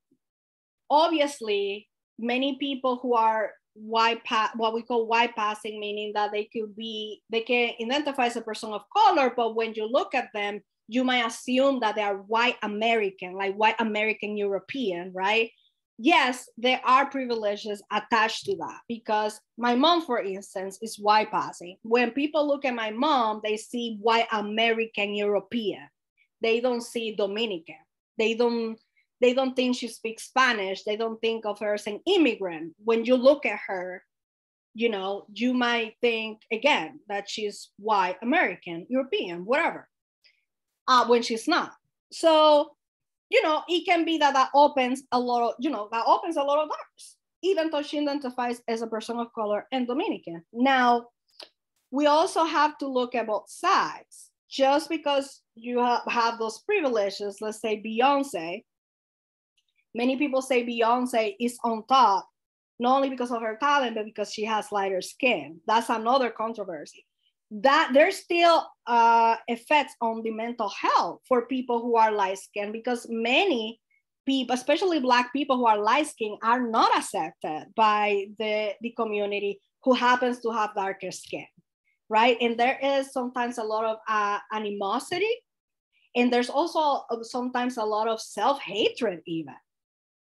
obviously, many people who are what we call white passing, meaning that they can identify as a person of color, but when you look at them, you might assume that they are white American, like white American European, right? Yes, there are privileges attached to that, because my mom, for instance, is white passing. When people look at my mom, they see white American European. They don't see Dominican. They don't think she speaks Spanish. They don't think of her as an immigrant. When you look at her, you know, you might think, again, that she's white American, European, whatever, when she's not. So, you know, it can be that opens a lot of doors, even though she identifies as a person of color and Dominican. Now, we also have to look at both sides. Just because you have those privileges, let's say Beyonce, many people say Beyonce is on top, not only because of her talent, but because she has lighter skin. That's another controversy. That there's still effects on the mental health for people who are light skinned, because many people, especially Black people who are light skinned, are not accepted by the community who happens to have darker skin, right? And there is sometimes a lot of animosity, and there's also sometimes a lot of self-hatred even,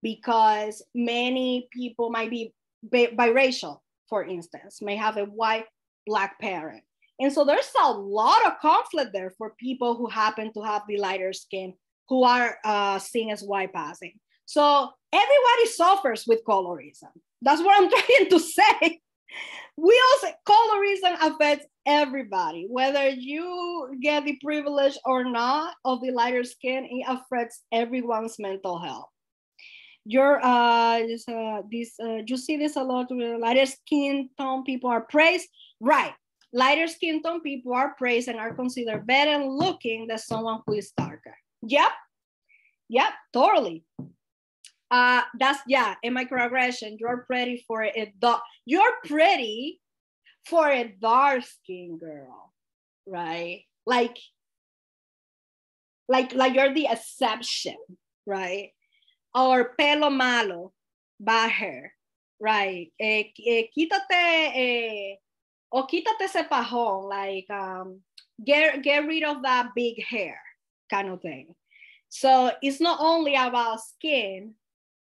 because many people might be biracial, for instance, may have a white Black parent. And so there's a lot of conflict there for people who happen to have the lighter skin, who are seen as white passing. So everybody suffers with colorism. That's what I'm trying to say. We also, colorism affects everybody, whether you get the privilege or not of the lighter skin, it affects everyone's mental health. You see this a lot with lighter skin tone people are praised, right? Lighter skin tone people are praised and are considered better looking than someone who is darker. Yep, totally. That's, yeah, in microaggression, you're pretty for a dark skin girl, right? Like you're the exception, right? Or pelo malo, bad hair, right? Quítate ese pajón, like get rid of that big hair kind of thing. So it's not only about skin,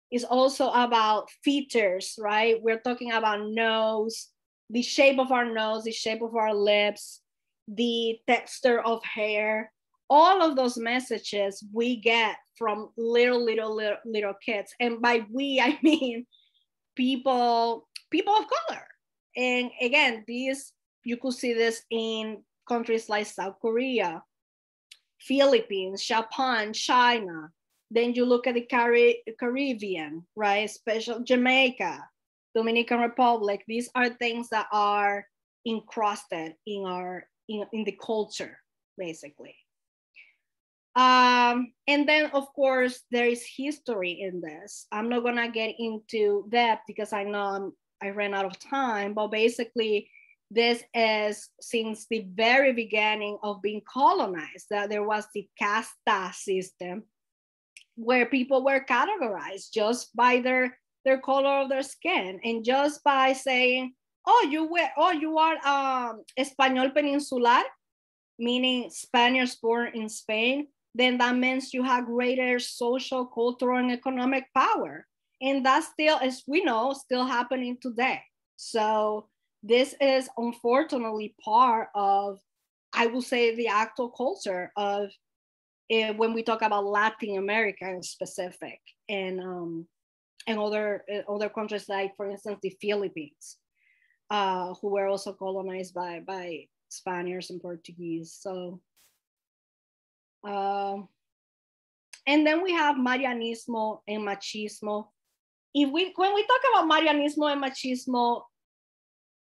it's also about features, right? We're talking about nose, the shape of our nose, the shape of our lips, the texture of hair. All of those messages we get from little kids. And by we, I mean people of color. And again, you could see this in countries like South Korea, Philippines, Japan, China. Then you look at the Caribbean, right? Especially Jamaica, Dominican Republic. These are things that are encrusted in the culture, basically. And then, of course, there is history in this. I'm not gonna get into depth because I know I ran out of time, but basically this is since the very beginning of being colonized, that there was the casta system where people were categorized just by their color of their skin, and just by saying, you are Español peninsular, meaning Spaniards born in Spain, then that means you have greater social, cultural, and economic power. And that's still, as we know, still happening today. So this is unfortunately part of, I would say, the actual culture of when we talk about Latin America in specific, and other countries like, for instance, the Philippines, who were also colonized by Spaniards and Portuguese. So, and then we have Marianismo and Machismo. When we talk about Marianismo and Machismo,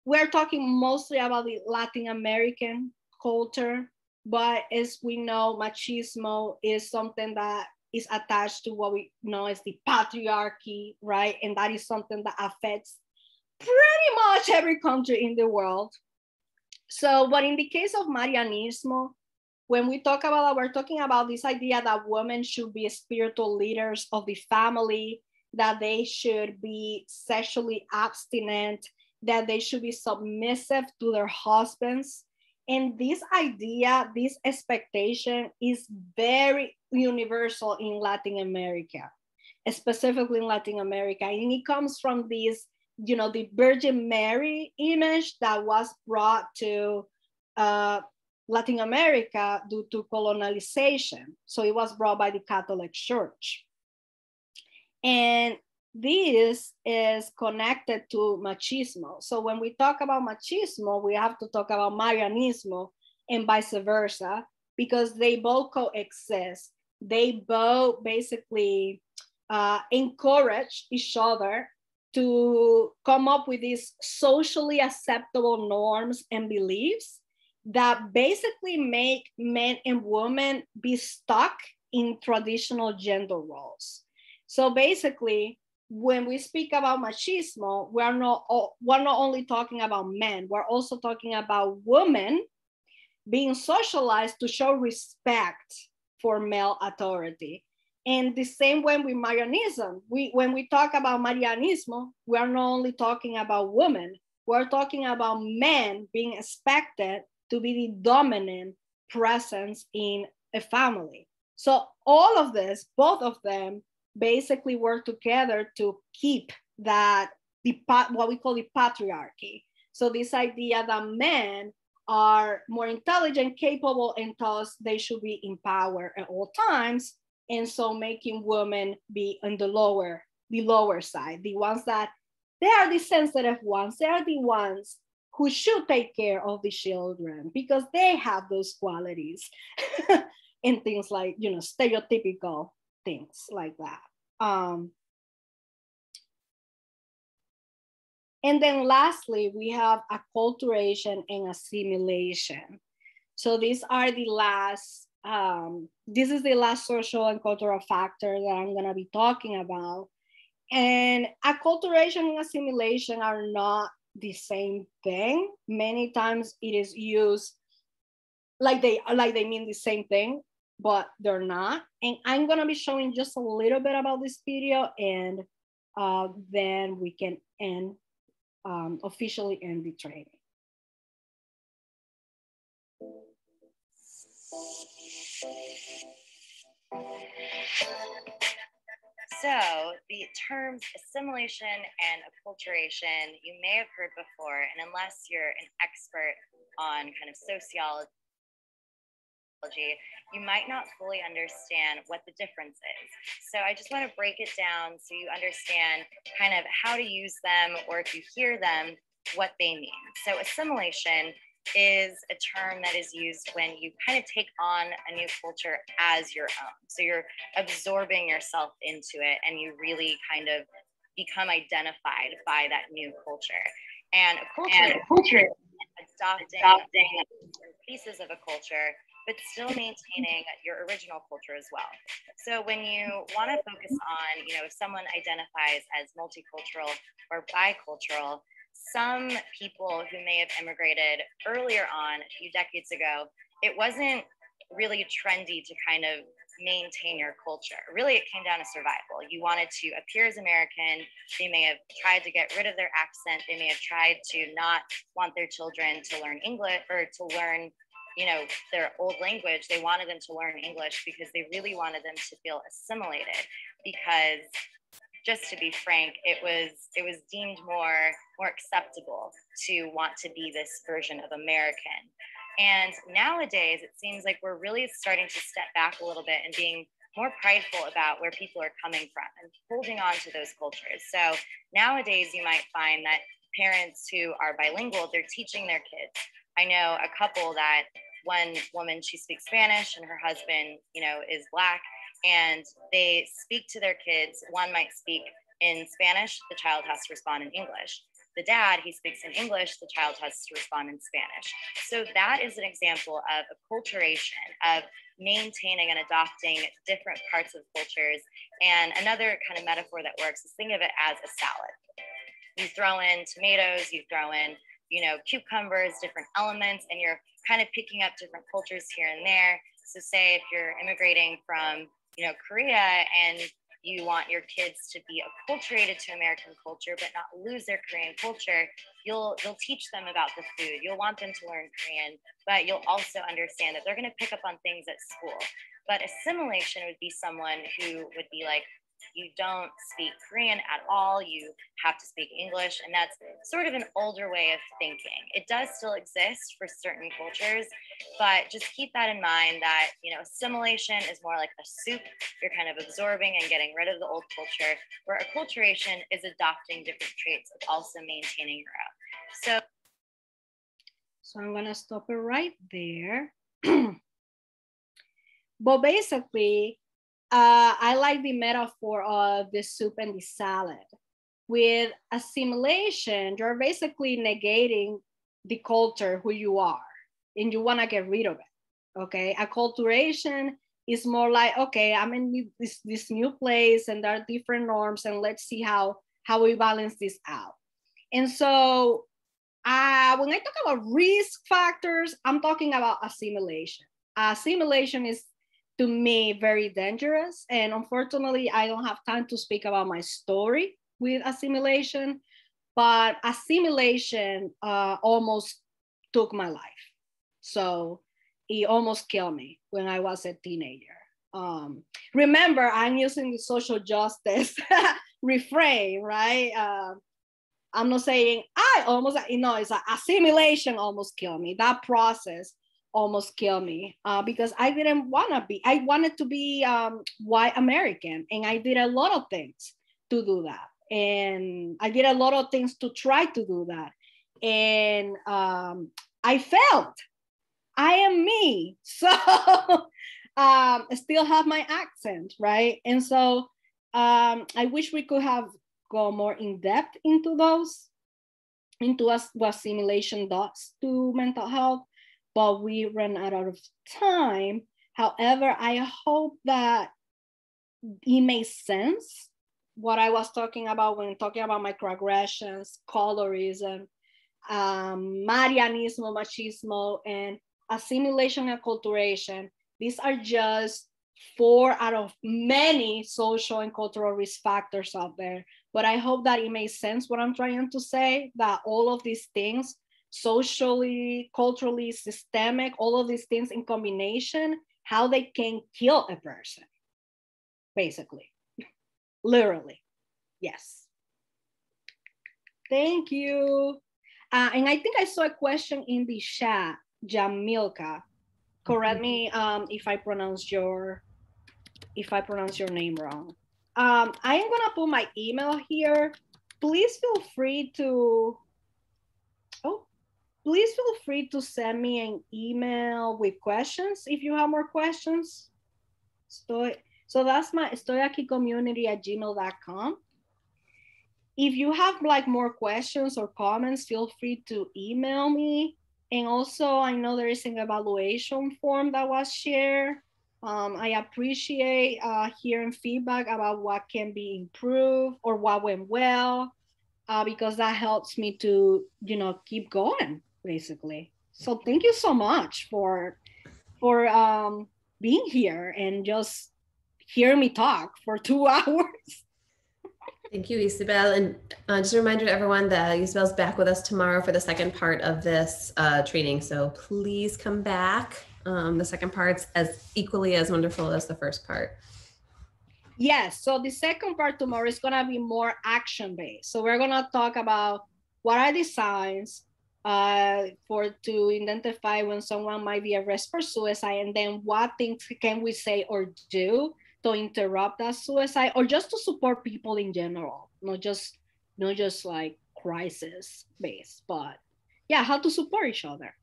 we're talking mostly about the Latin American culture, but as we know, Machismo is something that is attached to what we know as the patriarchy, right? And that is something that affects pretty much every country in the world. So, but in the case of Marianismo, when we talk about it, we're talking about this idea that women should be spiritual leaders of the family, that they should be sexually abstinent, that they should be submissive to their husbands. And this idea, this expectation is very universal in Latin America, specifically in Latin America. And it comes from this, the Virgin Mary image that was brought to Latin America due to colonization. So it was brought by the Catholic Church. And this is connected to machismo. So when we talk about machismo, we have to talk about Marianismo and vice versa, because they both coexist. They both basically encourage each other to come up with these socially acceptable norms and beliefs that basically make men and women be stuck in traditional gender roles. So basically, when we speak about machismo, we're not only talking about men, we're also talking about women being socialized to show respect for male authority. And the same way with Marianism, when we talk about Marianismo, we are not only talking about women, we're talking about men being expected to be the dominant presence in a family. So all of this, both of them, basically work together to keep that, what we call the patriarchy. So this idea that men are more intelligent, capable, and thus they should be in power at all times. And so making women be on the lower side, the ones that, they are the sensitive ones, they are the ones who should take care of the children because they have those qualities and things like, stereotypical things like that. And then lastly, we have acculturation and assimilation. So these are the last, this is the last social and cultural factor that I'm gonna be talking about. And acculturation and assimilation are not the same thing. Many times it is used like they mean the same thing, but they're not. And I'm gonna be showing just a little bit about this video, and then we can officially end the training. So the terms assimilation and acculturation, you may have heard before, and unless you're an expert on kind of sociology, you might not fully understand what the difference is. So I just want to break it down so you understand kind of how to use them, or if you hear them, what they mean. So assimilation is a term that is used when you kind of take on a new culture as your own. So you're absorbing yourself into it and you really kind of become identified by that new culture. And a culture is adopting pieces of a culture, but still maintaining your original culture as well. So when you want to focus on, if someone identifies as multicultural or bicultural, some people who may have immigrated earlier on, a few decades ago, it wasn't really trendy to kind of maintain your culture. Really, it came down to survival. You wanted to appear as American. They may have tried to get rid of their accent. They may have tried to not want their children to learn English or to learn, their old language. They wanted them to learn English because they really wanted them to feel assimilated, because just to be frank, it was deemed more acceptable to want to be this version of American. And nowadays, it seems like we're really starting to step back a little bit and being more prideful about where people are coming from and holding on to those cultures. So nowadays, you might find that parents who are bilingual, they're teaching their kids. I know a couple that one woman, she speaks Spanish and her husband, is Black, and they speak to their kids. One might speak in Spanish, the child has to respond in English. The dad, he speaks in English, the child has to respond in Spanish. So that is an example of acculturation, of maintaining and adopting different parts of cultures. And another kind of metaphor that works is think of it as a salad. You throw in tomatoes, you throw in, cucumbers, different elements, and you're kind of picking up different cultures here and there. So say if you're immigrating from, Korea, and you want your kids to be acculturated to American culture, but not lose their Korean culture, you'll teach them about the food. You'll want them to learn Korean, but you'll also understand that they're going to pick up on things at school. But assimilation would be someone who would be like, you don't speak Korean at all, you have to speak English. And that's sort of an older way of thinking. It does still exist for certain cultures, but just keep that in mind that, assimilation is more like a soup. You're kind of absorbing and getting rid of the old culture, where acculturation is adopting different traits, but also maintaining your own. So I'm gonna stop it right there. But basically, I like the metaphor of the soup and the salad, with assimilation, you're basically negating the culture, who you are, and you want to get rid of it. Okay, acculturation is more like, okay, I'm in this new place and there are different norms, and let's see how we balance this out. And so when I talk about risk factors, I'm talking about assimilation. Assimilation is, to me, very dangerous. And unfortunately, I don't have time to speak about my story with assimilation, but assimilation almost took my life. So it almost killed me when I was a teenager. Remember, I'm using the social justice refrain, right? I'm not saying it's like assimilation almost killed me. That process almost killed me because I didn't want to be. I wanted to be white American, and I did a lot of things to do that. And I did a lot of things to try to do that. And I failed. I am me. So I still have my accent, right? And so I wish we could have gone more in depth into what assimilation does to mental health, but we ran out of time. However, I hope that it makes sense what I was talking about when talking about microaggressions, colorism, Marianismo, machismo, and assimilation and acculturation. These are just 4 out of many social and cultural risk factors out there. But I hope that it makes sense what I'm trying to say, that all of these things, socially, culturally, systemic, all of these things in combination, how they can kill a person, basically. Literally, yes. Thank you. And I think I saw a question in the chat, Jamilka. Correct me if I pronounce your name wrong. I am gonna put my email here. Please feel free to send me an email with questions if you have more questions. So that's my estoyaqui@gmail.com. If you have like more questions or comments, feel free to email me. And also, I know there is an evaluation form that was shared. I appreciate hearing feedback about what can be improved or what went well, because that helps me to, keep going, basically. So thank you so much for being here and just hear me talk for 2 hours. Thank you, Ysabel. And just a reminder to everyone that Ysabel's back with us tomorrow for the second part of this training. So please come back. The second part's as equally as wonderful as the first part. Yes, so the second part tomorrow is gonna be more action-based. So we're gonna talk about what are the signs to identify when someone might be at risk for suicide, and then what things can we say or do to interrupt that suicide, or just to support people in general, not just like crisis based, but yeah, how to support each other.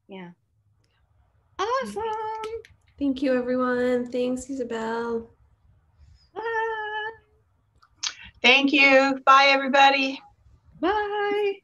Yeah. Awesome. Thank you, everyone. Thanks, Ysabel. Bye. Thank you. Bye, everybody. Bye.